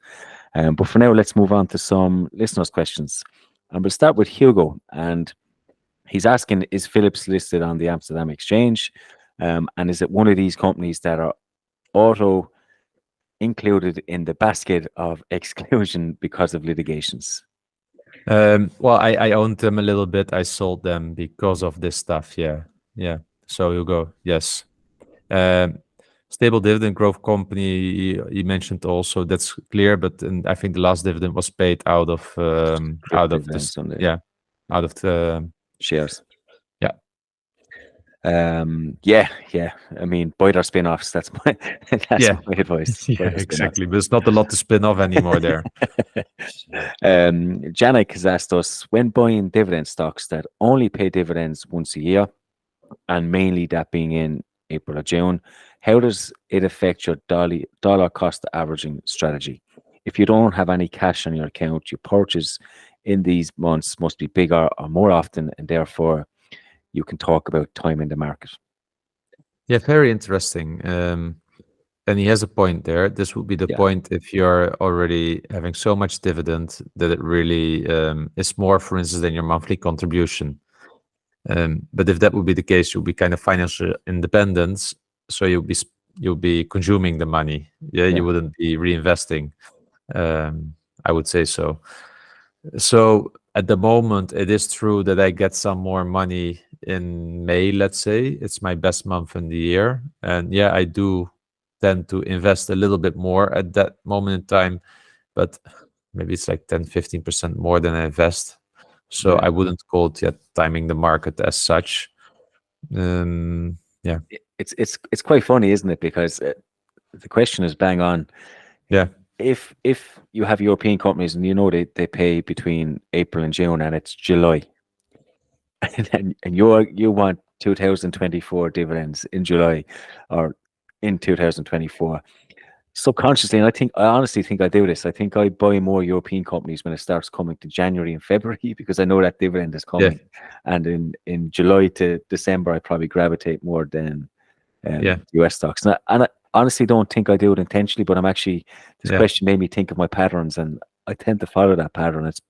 But for now, let's move on to some listeners' questions, and we'll start with Hugo. And he's asking: is Philips listed on the Amsterdam Exchange? And is it one of these companies that are auto included in the basket of exclusion because of litigations? Well, I owned them a little bit. I sold them because of this stuff. Yeah. So Hugo, yes. Stable dividend growth company, you mentioned also, that's clear, but I think the last dividend was paid out of Dividends this, on the out of the shares. Yeah. Yeah. I mean, buy their spin-offs. That's my my advice. Buy Yeah, their exactly. But it's not a lot to spin off anymore there. Janik has asked us, when buying dividend stocks that only pay dividends once a year, and mainly that being in April or June, how does it affect your dollar cost averaging strategy? If you don't have any cash on your account, your purchase in these months must be bigger or more often, and therefore you can talk about time in the market. Yeah, very interesting. And he has a point there. This would be the point if you're already having so much dividend that it really is more, for instance, than your monthly contribution. But if that would be the case, you'll be kind of financial independence. So you'll be consuming the money. Yeah, you wouldn't be reinvesting. I would say so. So at the moment, it is true that I get some more money in May, let's say. It's my best month in the year. And yeah, I do tend to invest a little bit more at that moment in time, but maybe it's like 10-15% more than I invest. So I wouldn't call it yet timing the market as such. Yeah. It's quite funny, isn't it? Because the question is bang on. Yeah. If you have European companies and you know they pay between April and June, and it's July, and you want 2024 dividends in July or in 2024, subconsciously, and I honestly think I do this. I think I buy more European companies when it starts coming to January and February because I know that dividend is coming, and in July to December I probably gravitate more than US stocks. And I honestly don't think I do it intentionally, but I'm actually, this question made me think of my patterns, and I tend to follow that pattern. It's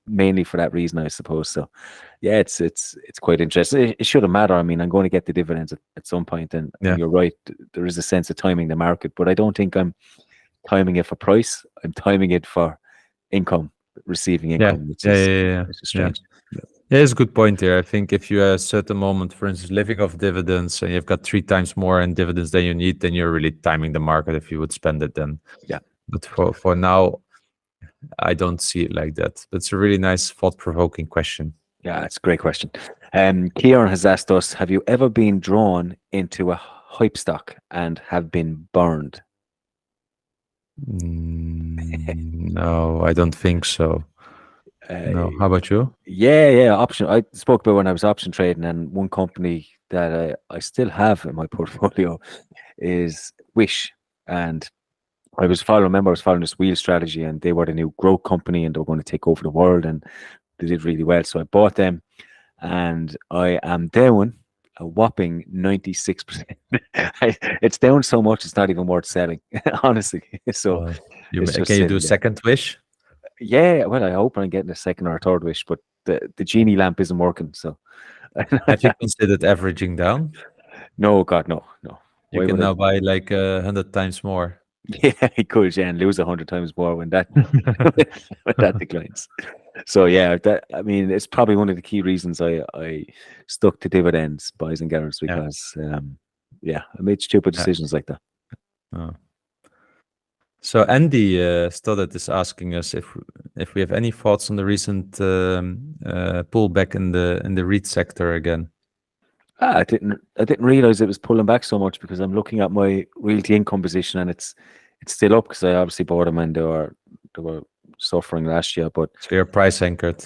mainly for that reason, I suppose. So yeah, it's quite interesting. It shouldn't matter. I mean, I'm going to get the dividends at some point, and you're right, there is a sense of timing the market, but I don't think I'm timing it for price. I'm timing it for income, receiving Yeah, income, which yeah, is yeah, yeah, yeah. strange. Yeah, it's a good point here. I think if you at a certain moment, for instance, living off dividends, and you've got 3 times more in dividends than you need, then you're really timing the market if you would spend it then. Yeah. But for now, I don't see it like that. That's a really nice, thought-provoking question. Yeah, it's a great question. Kieran has asked us, have you ever been drawn into a hype stock and have been burned? No, I don't think so. No. How about you? Yeah. Option. I spoke about when I was option trading, and one company that I still have in my portfolio is Wish. And I was following this wheel strategy, and they were the new growth company, and they were going to take over the world, and they did really well. So I bought them, and I am down a whopping 96%. It's down so much it's not even worth selling, honestly. So it's just Can you do sitting a there. second wish? Yeah, well, I hope I'm getting a second or a third wish, but the genie lamp isn't working. So Have you considered averaging down? no, God, no. You Why can would I? now buy like 100 times more. Yeah, he could, yeah, and lose 100 times more when that when that declines. So yeah, I mean, it's probably one of the key reasons I stuck to dividends, buys and getters, Yeah. because yeah, I made stupid Yeah. decisions like that. Oh. So Andy Stoddard is asking us if we have any thoughts on the recent pullback in the REIT sector again. I didn't realize it was pulling back so much, because I'm looking at my realty income position, and it's still up, because I obviously bought them and they were suffering last year. But So you're price anchored.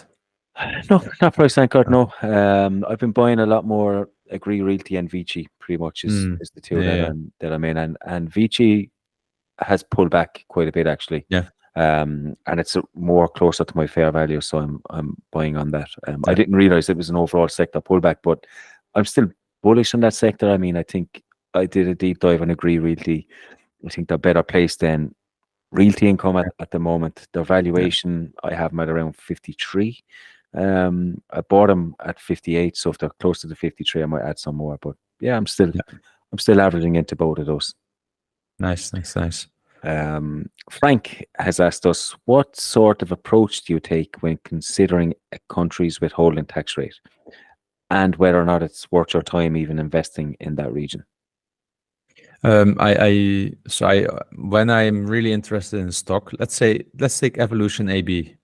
no, not price anchored. No, I've been buying a lot more Agree Realty and Vici. Pretty much is the two Yeah. that I'm in, and Vici has pulled back quite a bit, actually. Yeah. And it's more closer to my fair value, so I'm buying on that. I Yeah. didn't realize it was an overall sector pullback, but I'm still bullish on that sector. I mean, I think I did a deep dive on Agree Realty. I think they're better placed than Realty Income at the moment. Their valuation, I have them at around 53. I bought them at 58, so if they're close to the 53, I might add some more. But yeah, I'm still averaging into both of those. Nice. Frank has asked us, what sort of approach do you take when considering a country's withholding tax rate, and whether or not it's worth your time even investing in that region? When I'm really interested in stock, let's take Evolution AB,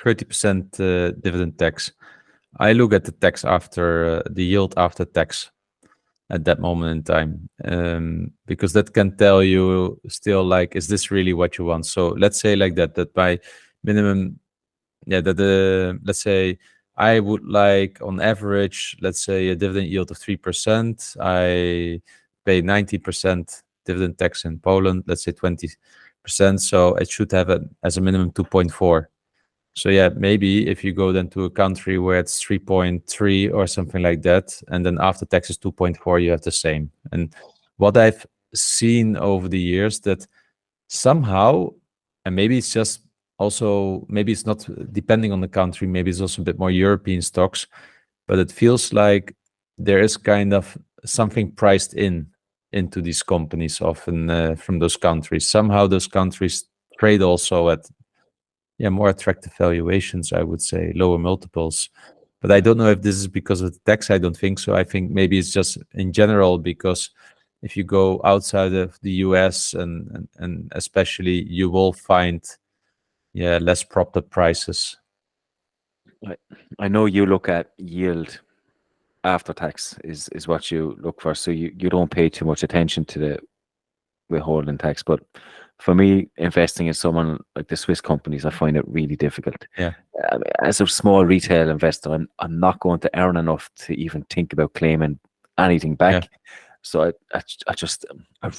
30% dividend tax. I look at the tax after the yield after tax at that moment in time, because that can tell you still, like, is this really what you want? So let's say like that by minimum, let's say I would like on average, let's say a dividend yield of 3%. I pay 90% dividend tax in Poland, let's say 20%. So it should have as a minimum 2.4. So yeah, maybe if you go then to a country where it's 3.3 or something like that, and then after taxes 2.4, you have the same. And what I've seen over the years, that somehow, and maybe it's just also, maybe it's not depending on the country, maybe it's also a bit more European stocks, but it feels like there is kind of something priced into these companies often from those countries. Somehow those countries trade also at more attractive valuations, I would say, lower multiples. But I don't know if this is because of the tax. I don't think so. I think maybe it's just in general, because if you go outside of the US and especially, you will find less propped up prices. I know you look at yield after tax is what you look for, so you don't pay too much attention to the withholding tax. But for me, investing in someone like the Swiss companies, I find it really difficult. Yeah. As a small retail investor, I'm not going to earn enough to even think about claiming anything back. Yeah. So I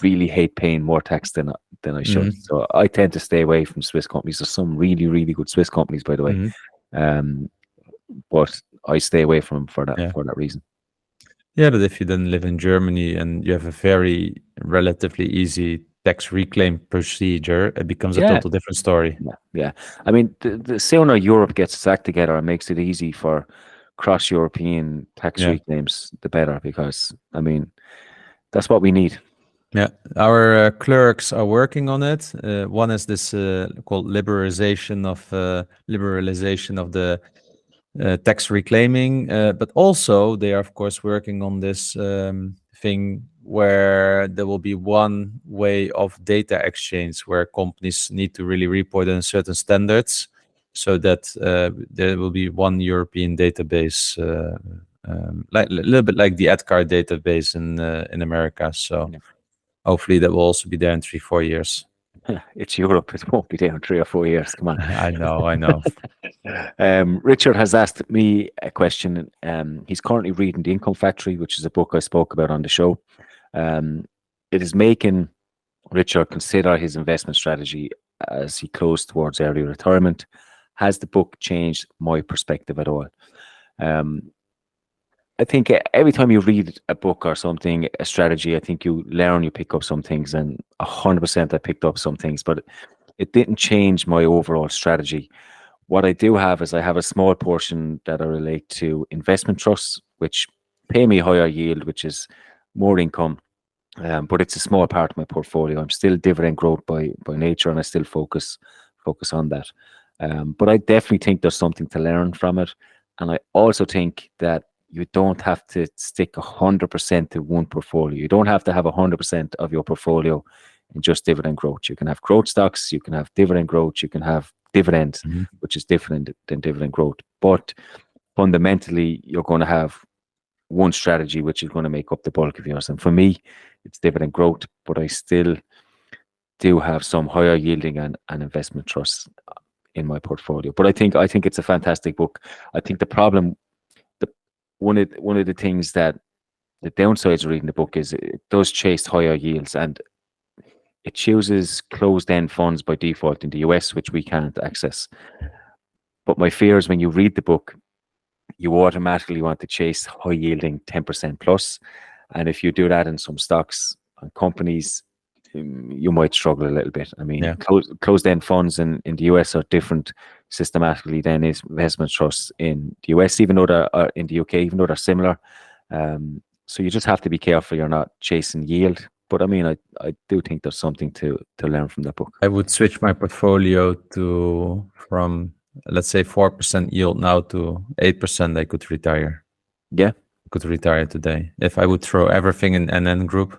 really hate paying more tax than I should. Mm-hmm. So I tend to stay away from Swiss companies. There's some really, really good Swiss companies, by the way. Mm-hmm. But I stay away from them for that reason. Yeah, but if you then live in Germany and you have a very relatively easy tax reclaim procedure, it becomes a total different story. Yeah. I mean, the sooner Europe gets its act together and makes it easy for cross-European tax reclaims, the better, because, I mean, that's what we need. Yeah, our clerks are working on it. One is this called liberalization of the tax reclaiming, but also they are of course working on this thing where there will be one way of data exchange where companies need to really report on certain standards, so that there will be one European database, like a little bit like the EDCAR database in America. So Yeah. hopefully that will also be there in 3-4 years. It's Europe. It won't be there in 3 or 4 years. Come on. I know. Richard has asked me a question. He's currently reading The Income Factory, which is a book I spoke about on the show. It is making Richard consider his investment strategy as he closed towards early retirement. Has the book changed my perspective at all? Um, I think every time you read a book or something, a strategy, I think you learn, you pick up some things, and 100% I picked up some things, but it didn't change my overall strategy. What I do have is I have a small portion that I relate to investment trusts, which pay me higher yield, which is more income. But it's a small part of my portfolio. I'm still dividend growth by nature, and I still focus on that. But I definitely think there's something to learn from it, and I also think that you don't have to stick 100% to one portfolio. You don't have to have 100% of your portfolio in just dividend growth. You can have growth stocks, you can have dividend growth, you can have dividends, which is different than dividend growth. But fundamentally, you're going to have one strategy which is going to make up the bulk of yours. And for me, it's dividend growth, but I still do have some higher yielding and investment trusts in my portfolio. But I think it's a fantastic book. I think the problem, the one of the things that the downsides of reading the book is it does chase higher yields, and it chooses closed-end funds by default in the US, which we can't access. But my fear is when you read the book, you automatically want to chase high yielding 10% plus. And if you do that in some stocks and companies, you might struggle a little bit. I mean, Yeah. closed end funds in the US are different systematically than investment trusts in the US, even though they're in the UK, even though they're similar. So you just have to be careful you're not chasing yield. But I mean, I do think there's something to learn from that book. I would switch my portfolio from let's say 4% yield now to 8%. I could retire. Yeah. I could retire today. If I would throw everything in NN Group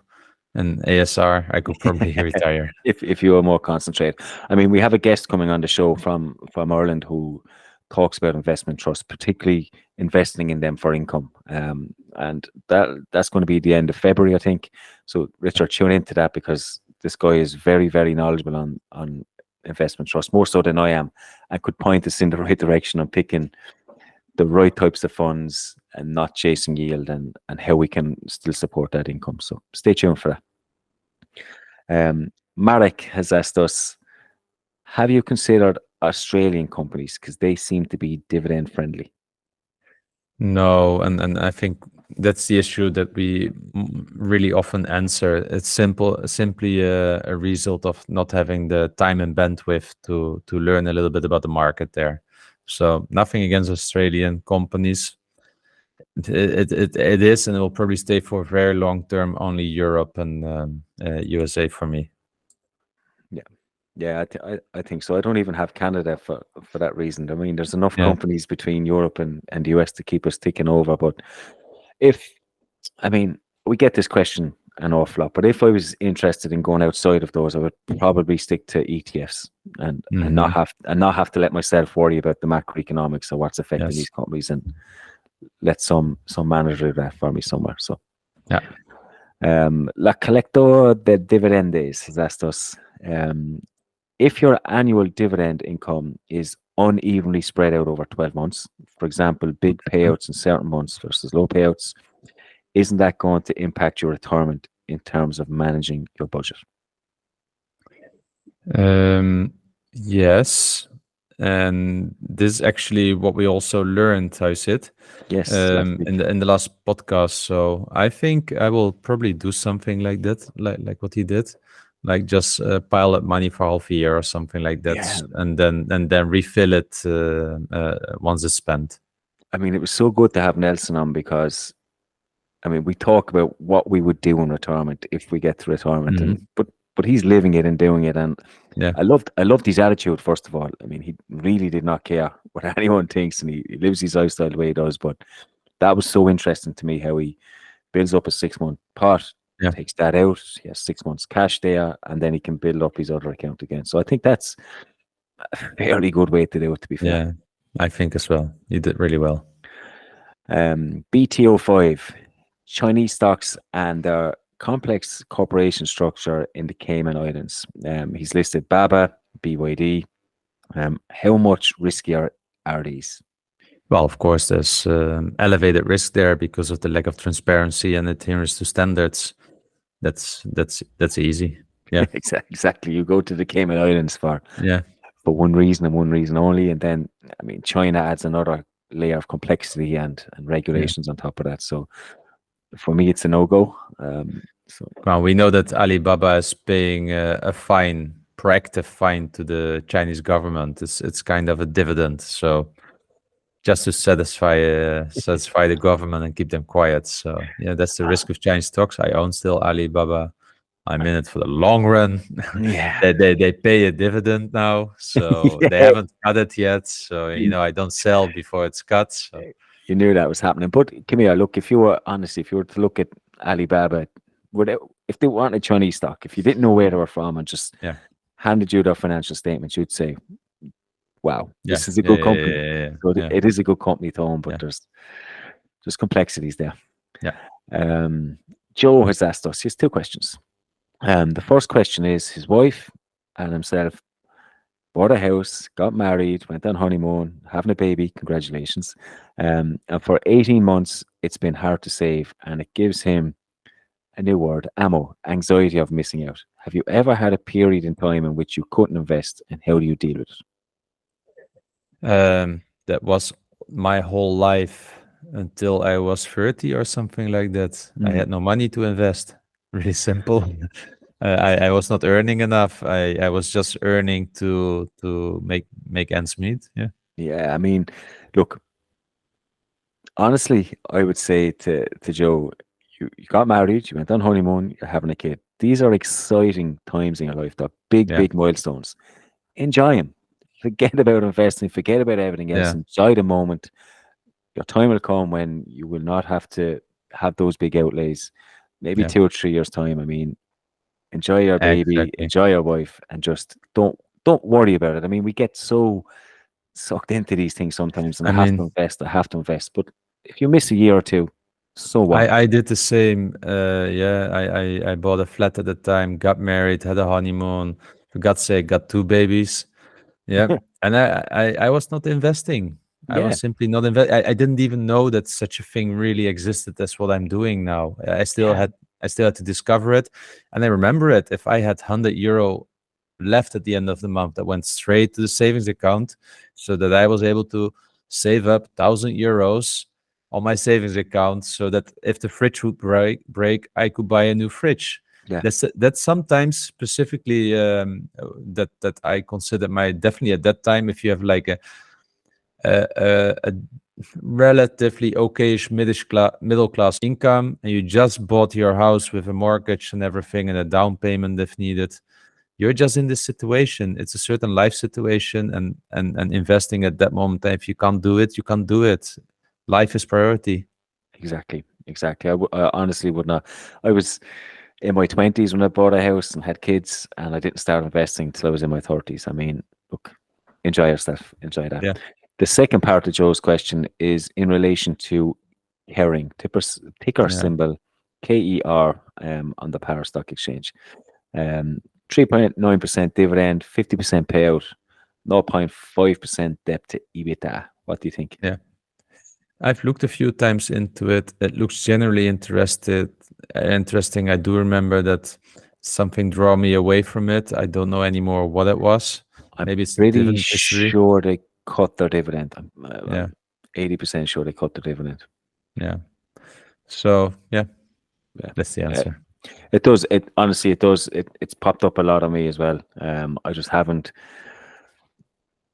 and ASR, I could probably retire. If you are more concentrated. I mean, we have a guest coming on the show from Ireland who talks about investment trusts, particularly investing in them for income. And that's going to be the end of February, I think. So Richard, tune into that, because this guy is very, very knowledgeable on investment trusts, more so than I am, and could point us in the right direction on picking the right types of funds and not chasing yield, and how we can still support that income. So stay tuned for that. Marek has asked us, have you considered Australian companies, because they seem to be dividend friendly? No, and I think that's the issue that we really often answer. It's simply a result of not having the time and bandwidth to learn a little bit about the market there. So nothing against Australian companies. It is, and it will probably stay for very long term. Only Europe and USA for me. Yeah, I think so. I don't even have Canada for that reason. I mean, there's enough Yeah. companies between Europe and the US to keep us ticking over. But we get this question an awful lot, but if I was interested in going outside of those, I would probably stick to ETFs and not have to let myself worry about the macroeconomics or what's affecting Yes. these companies, and let some manager do that for me somewhere. So Yeah. La Colector de Dividendes has asked us, if your annual dividend income is unevenly spread out over 12 months, for example, big payouts in certain months versus low payouts, isn't that going to impact your retirement in terms of managing your budget? Yes. And this is actually what we also learned, Huisit, Yes, in the last podcast. So I think I will probably do something like that, like what he did, like just pile up money for half a year or something like that, Yeah. and then refill it once it's spent. I mean, it was so good to have Nelson on, because I mean, we talk about what we would do in retirement if we get to retirement, and Mhm. but he's living it and doing it, and Yeah, I loved his attitude. First of all, I mean, he really did not care what anyone thinks, and he lives his lifestyle the way he does. But that was so interesting to me how he builds up a 6 month pot, yeah, takes that out, he has 6 months cash there, and then he can build up his other account again. So I think that's a fairly good way to do it. To be fair, yeah. I think as well. You did really well. BTO5, Chinese stocks and their complex corporation structure in the Cayman Islands. He's listed BABA, BYD. How much riskier are these? Well, of course, there's elevated risk there because of the lack of transparency and adherence to standards. That's easy. Yeah, Exactly. You go to the Cayman Islands yeah, for one reason and one reason only, and then I mean China adds another layer of complexity and yeah. regulations on top of that. So for me, it's a no go. So Well, we know that Alibaba is paying a fine, proactive fine to the Chinese government. It's kind of a dividend. So just to satisfy the government and keep them quiet. So yeah, that's the risk of Chinese stocks. I own still Alibaba. I'm in it for the long run. yeah, They pay a dividend now, so they yeah. haven't cut it yet. So I don't sell before it's cut. So You knew that was happening. But come here, look, if you were honestly, if you were to look at Alibaba, would it, if they weren't a Chinese stock, if you didn't know where they were from and just yeah, handed you their financial statements, you'd say, wow, yeah, this is a yeah, good yeah, company. yeah, So yeah, it is a good company to own, but yeah, there's complexities there. yeah. Um, Joe has asked us, he has two questions. The first question is his wife and himself bought a house, got married, went on honeymoon, having a baby. Congratulations. And for 18 months, it's been hard to save, and it gives him a new word, ammo, anxiety of missing out. Have you ever had a period in time in which you couldn't invest, and how do you deal with it? That was my whole life until I was 30 or something like that. I Mm, had no money to invest. Really simple. I was not earning enough. I was just earning to make ends meet. Yeah, yeah, I mean, look, honestly, I would say to Joe, you got married, you went on honeymoon, you're having a kid. These are exciting times in your life. They're big, yeah, big milestones. Enjoy them. Forget about investing. Forget about everything else. yeah, Enjoy the moment. Your time will come when you will not have to have those big outlays. Maybe yeah. 2 or 3 years time. I mean, enjoy your baby, Exactly. enjoy your wife, and just don't worry about it. I mean, we get so sucked into these things sometimes, and I I have to mean, invest. I have to invest. But if you miss a year or two, so what? I did the same. Yeah, I bought a flat at the time, got married, had a honeymoon. For God's sake, got two babies. Yeah, and I was not investing. I Yeah, was simply not I didn't even know that such a thing really existed as what I'm doing now. yeah, I still had to discover it, and I remember it. If I had €100 left at the end of the month, that went straight to the savings account, so that I was able to save up €1,000 on my savings account, so that if the fridge would break, I could buy a new fridge. yeah, That's sometimes specifically that I consider my definitely at that time. If you have like a relatively okayish middle class income, and you just bought your house with a mortgage and everything and a down payment if needed, you're just in this situation. It's a certain life situation, and investing at that moment, if you can't do it, you can't do it. Life is priority. exactly, exactly. I honestly would not. I was in my 20s when I bought a house and had kids, and I didn't start investing till I was in my 30s. I mean, look, enjoy yourself, enjoy that. Yeah, The second part of Joe's question is in relation to Kering, ticker yeah. symbol KER on the Power Stock Exchange. 3.9% dividend, 50% payout, 0.5% debt to EBITDA. What do you think? Yeah, I've looked a few times into it. It looks generally interesting. I do remember that something draw me away from it. I don't know anymore what it was. I'm Maybe it's the pretty dividend history. sure they cut their dividend. Yeah, I'm 80% sure they cut the dividend. yeah. So yeah, Yeah. that's the Uh, answer. it does. It honestly, it does. It's popped up a lot on me as well. I just haven't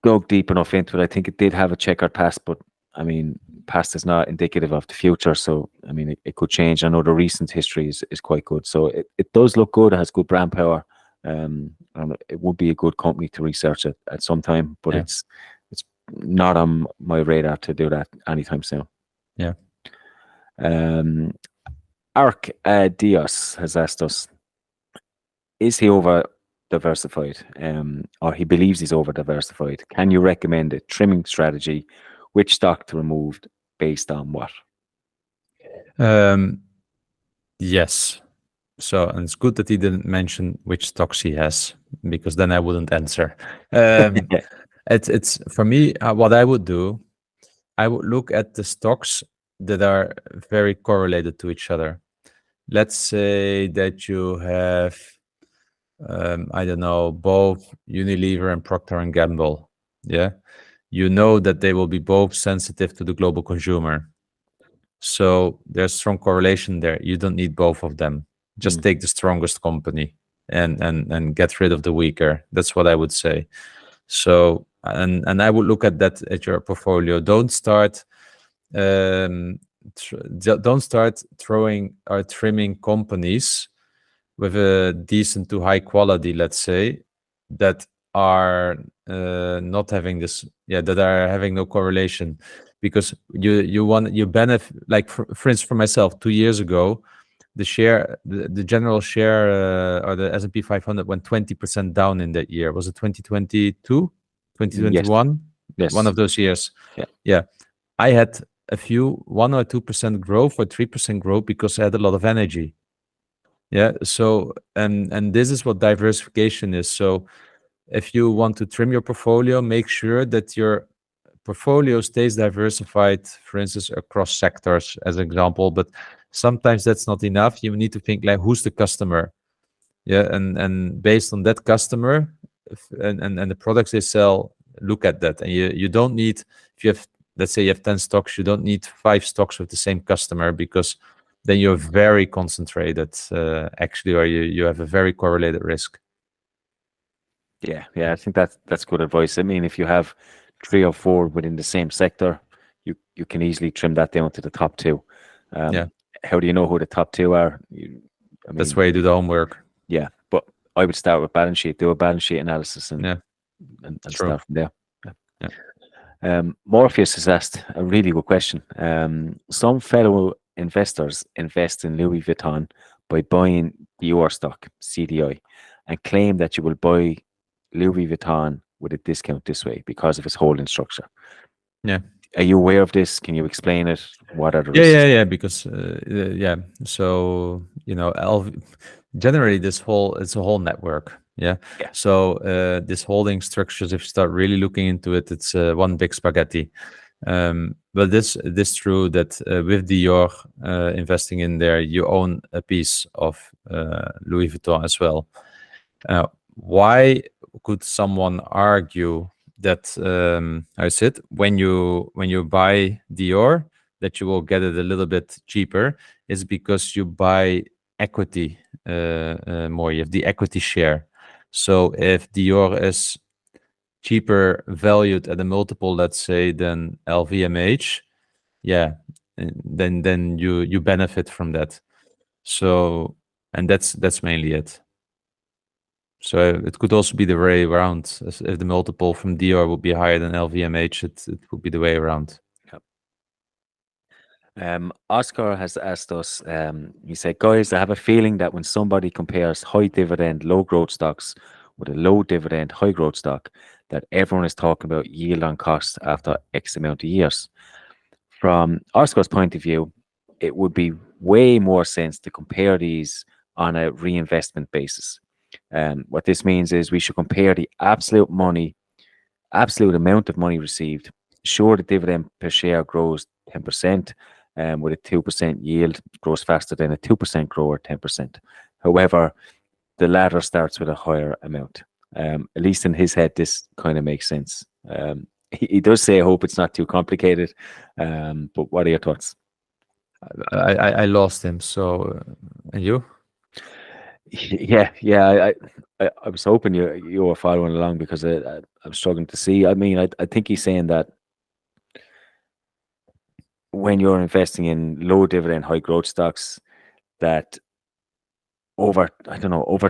dug deep enough into it. I think it did have a checkered past, but I mean, past is not indicative of the future. So, I mean, it could change. I know the recent history is quite good. So it does look good. It has good brand power. And it would be a good company to research it at some time, but Yeah. it's not on my radar to do that anytime soon. Yeah. Arc Diaz has asked us, is he over diversified? Or he believes he's over diversified. Can you recommend a trimming strategy? Which stock to remove based on what? Yes. So, and it's good that he didn't mention which stocks he has, because then I wouldn't answer. It's for me, what I would do, I would look at the stocks that are very correlated to each other. Let's say that you have, I don't know, both Unilever and Procter and Gamble. Yeah, you know that they will be both sensitive to the global consumer. So there's strong correlation there. You don't need both of them. Just take the strongest company and get rid of the weaker. That's what I would say. So and I would look at that at your portfolio. Don't start don't start throwing or trimming companies with a decent to high quality, let's say, that are not having this, that are having no correlation, because you benefit. Like for instance, for myself, 2 years ago, the general share or the S&P 500 went 20% down in that year. Was it 2022, 2021? Yes. One of those years. Yeah. I had a few 1 or 2% growth or 3% growth because I had a lot of energy. Yeah. So and this is what diversification is. So if you want to trim your portfolio, make sure that your portfolio stays diversified, for instance, across sectors as an example. But sometimes that's not enough. You need to think like, who's the customer? Yeah. And based on that customer and the products they sell, look at that. And you don't need, if you have, let's say you have 10 stocks, you don't need 5 stocks with the same customer, because then you're very concentrated, actually, or you have a very correlated risk. Yeah, I think that's good advice. I mean, if you have 3 or 4 within the same sector, you can easily trim that down to the top 2. How do you know who the top 2 are? That's where you do the homework. Yeah, but I would start with balance sheet, do a balance sheet analysis, and start from there. Morpheus has asked a really good question. Some fellow investors invest in Louis Vuitton by buying Dior stock, CDI, and claim that you will buy Louis Vuitton with a discount this way because of its holding structure. Yeah. Are you aware of this? Can you explain it? What are the risks? Yeah. Because so generally it's a whole network. Yeah. So this holding structures, if you start really looking into it, it's one big spaghetti. But this true that with Dior investing in there, you own a piece of Louis Vuitton as well. Why could someone argue that I said when you buy Dior that you will get it a little bit cheaper? Is because you buy equity more. You have the equity share. So if Dior is cheaper valued at a multiple, let's say, than LVMH, then you benefit from that. So, and that's mainly it. So it could also be the way around. If the multiple from Dior would be higher than LVMH, it would be the way around. Oscar has asked us, he said, guys, I have a feeling that when somebody compares high dividend, low growth stocks with a low dividend, high growth stock, that everyone is talking about yield on cost after X amount of years. From Oscar's point of view, it would be way more sense to compare these on a reinvestment basis. What this means is we should compare the absolute amount of money received. Sure, the dividend per share grows 10%, with a 2% yield, grows faster than a 2% grower, 10%. However, the latter starts with a higher amount. At least in his head, this kind of makes sense. He does say, I hope it's not too complicated. But what are your thoughts? I lost him. So, and you? Yeah. I was hoping you were following along, because I'm struggling to see. I mean, I think he's saying that when you're investing in low dividend, high growth stocks, that over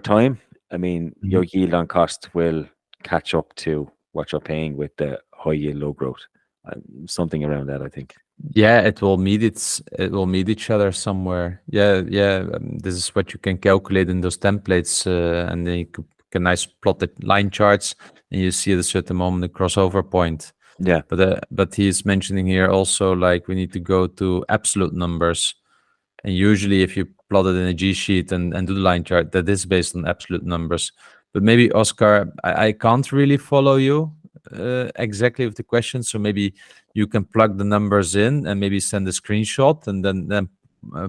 time, I mean, your Mhm. yield on cost will catch up to what you're paying with the high yield, low growth. Something around that, I think. Yeah, it will meet each other somewhere. Yeah, yeah. This is what you can calculate in those templates, and then you can nice plotted line charts, and you see at a certain moment the crossover point. Yeah, But he's mentioning here also like we need to go to absolute numbers, and usually if you plot it in a G sheet and do the line chart, that is based on absolute numbers. But maybe Oscar, I can't really follow you exactly with the question, so maybe you can plug the numbers in and maybe send a screenshot and then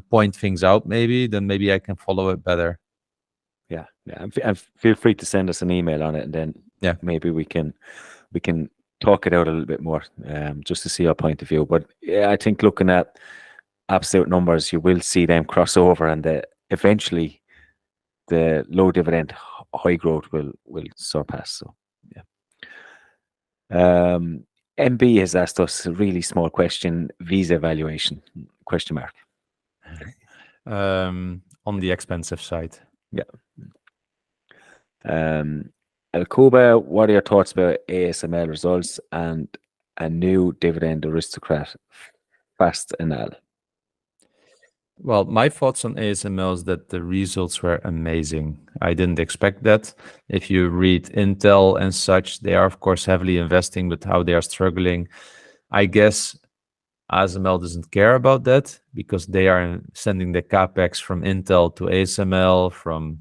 point things out. Maybe maybe I can follow it better. yeah, yeah. And feel free to send us an email on it, and then Yeah. maybe we can talk it out a little bit more, just to see our point of view. But yeah, I think looking at absolute numbers, you will see them cross over, and eventually the low dividend, high growth will surpass. So yeah. MB has asked us a really small question: visa valuation? Question mark. On the expensive side. Yeah. Alcoba, what are your thoughts about ASML results and a new dividend aristocrat, Fast Anal? Well, my thoughts on ASML is that the results were amazing. I didn't expect that. If you read Intel and such, they are, of course, heavily investing, but how they are struggling. I guess ASML doesn't care about that because they are sending the capex from Intel to ASML, from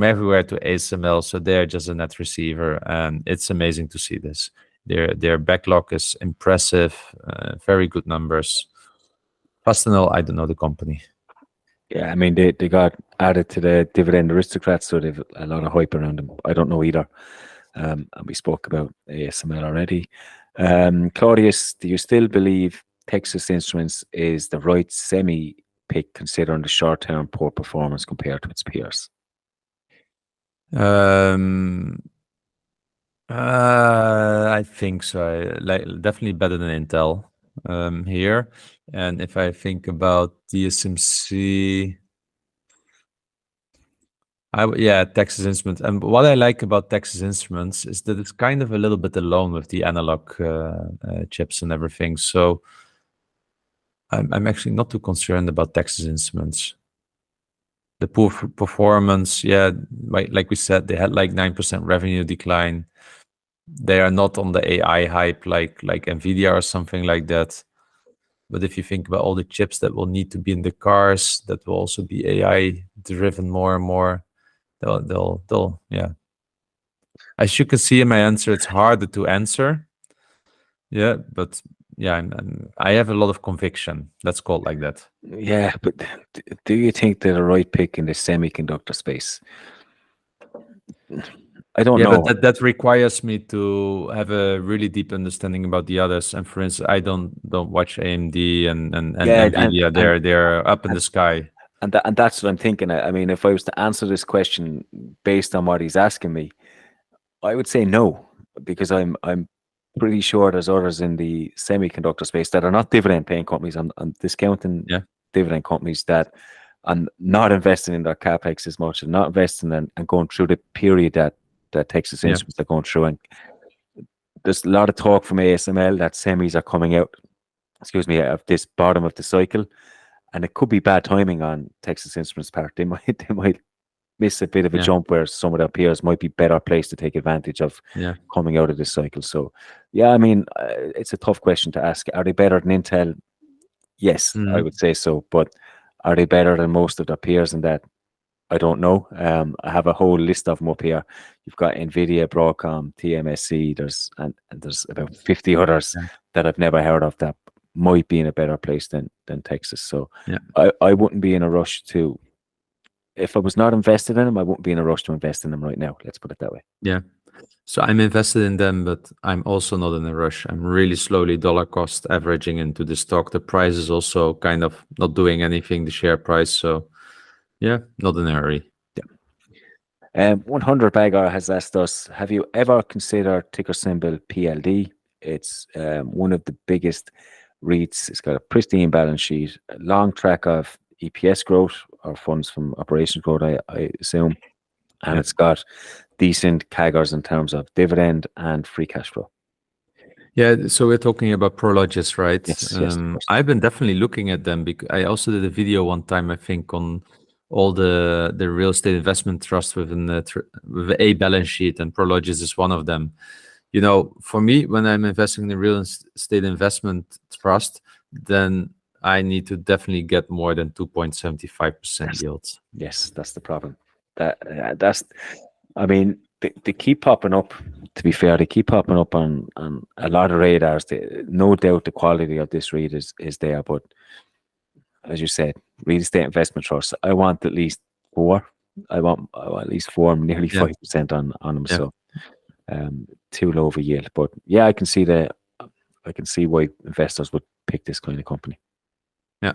everywhere to ASML. So they're just a net receiver, and it's amazing to see this. Their backlog is impressive, very good numbers. Fastenal, I don't know the company. Yeah, I mean they got added to the dividend aristocrats, so they've a lot of hype around them. I don't know either. And we spoke about ASML already. Claudius, do you still believe Texas Instruments is the right semi pick considering the short term poor performance compared to its peers? Um, I think so. Like definitely better than Intel here. And if I think about TSMC, yeah, Texas Instruments. And what I like about Texas Instruments is that it's kind of a little bit alone with the analog chips and everything. So I'm actually not too concerned about Texas Instruments. The poor performance, yeah, like we said, they had like 9% revenue decline. They are not on the AI hype like Nvidia or something like that. But if you think about all the chips that will need to be in the cars, that will also be AI driven more and more. They'll yeah. As you can see in my answer, it's harder to answer. Yeah, but yeah, I have a lot of conviction. Let's call it like that. Yeah, but do you think they're the right pick in the semiconductor space? I don't Yeah, but know. that requires me to have a really deep understanding about the others. And for instance, I don't watch AMD and Yeah, Nvidia. They're up in the sky. and that's what I'm thinking. I mean, if I was to answer this question based on what he's asking me, I would say no, because I'm pretty sure there's others in the semiconductor space that are not dividend paying companies. I'm discounting Yeah, dividend companies that and not investing in their capex as much and not investing and going through the period that Texas yeah, Instruments are going through. And there's a lot of talk from ASML that semis are coming out, excuse me, of this bottom of the cycle. And it could be bad timing on Texas Instruments' part. They might miss a bit of a yeah, jump where some of their peers might be better placed to take advantage of yeah. coming out of this cycle. So, yeah, I mean, it's a tough question to ask. Are they better than Intel? Yes, I Mhm. would say so. But are they better than most of their peers in that? I don't know. I have a whole list of them up here. You've got Nvidia, Broadcom, TMSC. And there's about 50 others Yeah, that I've never heard of that might be in a better place than Texas. So yeah, I wouldn't be in a rush to. If I was not invested in them, I wouldn't be in a rush to invest in them right now. Let's put it that way. yeah. So I'm invested in them, but I'm also not in a rush. I'm really slowly dollar cost averaging into the stock. The price is also kind of not doing anything, the share price. So yeah, not in a hurry. 100 Bagger has asked us, have you ever considered ticker symbol PLD? It's one of the biggest REITs. It's got a pristine balance sheet, a long track of EPS growth or funds from operations growth, I assume. And it's got decent CAGRs in terms of dividend and free cash flow. Yeah, so we're talking about Prologis, right? Yes, of course. I've been definitely looking at them because I also did a video one time, I think, on all the real estate investment trusts within with a balance sheet, and Prologis is one of them. You know, for me, when I'm investing in a real estate investment trust, then I need to definitely get more than 2.75% yields. Yes, that's the problem. That's, I mean, they keep popping up. To be fair, they keep popping up on a lot of radars. No doubt the quality of this REIT is there, but as you said, real estate investment trusts, I want at least 4. I want at least 4, nearly 5% on them. Yeah. So too low of a yield. But yeah, I can see why investors would pick this kind of company. Yeah.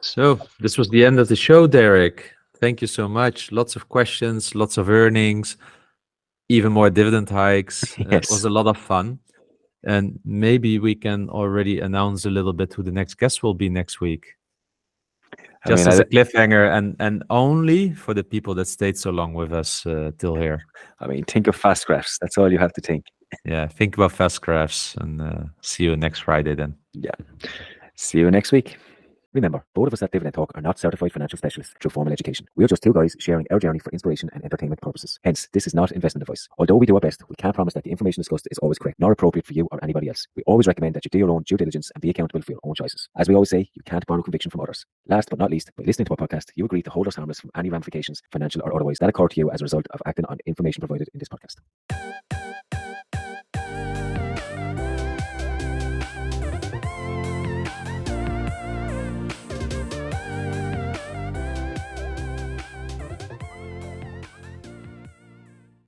So this was the end of the show, Derek. Thank you so much. Lots of questions, lots of earnings, even more dividend hikes. Yes. It was a lot of fun. And maybe we can already announce a little bit who the next guest will be next week. Just as a cliffhanger, and only for the people that stayed so long with us till here. I mean, think of fast graphs. That's all you have to think. Yeah, think about fast graphs, and see you next Friday then. Yeah. See you next week. Remember, both of us at Dividend Talk are not certified financial specialists through formal education. We are just two guys sharing our journey for inspiration and entertainment purposes. Hence, this is not investment advice. Although we do our best, we can't promise that the information discussed is always correct, nor appropriate for you or anybody else. We always recommend that you do your own due diligence and be accountable for your own choices. As we always say, you can't borrow conviction from others. Last but not least, by listening to our podcast, you agree to hold us harmless from any ramifications, financial or otherwise, that occur to you as a result of acting on information provided in this podcast.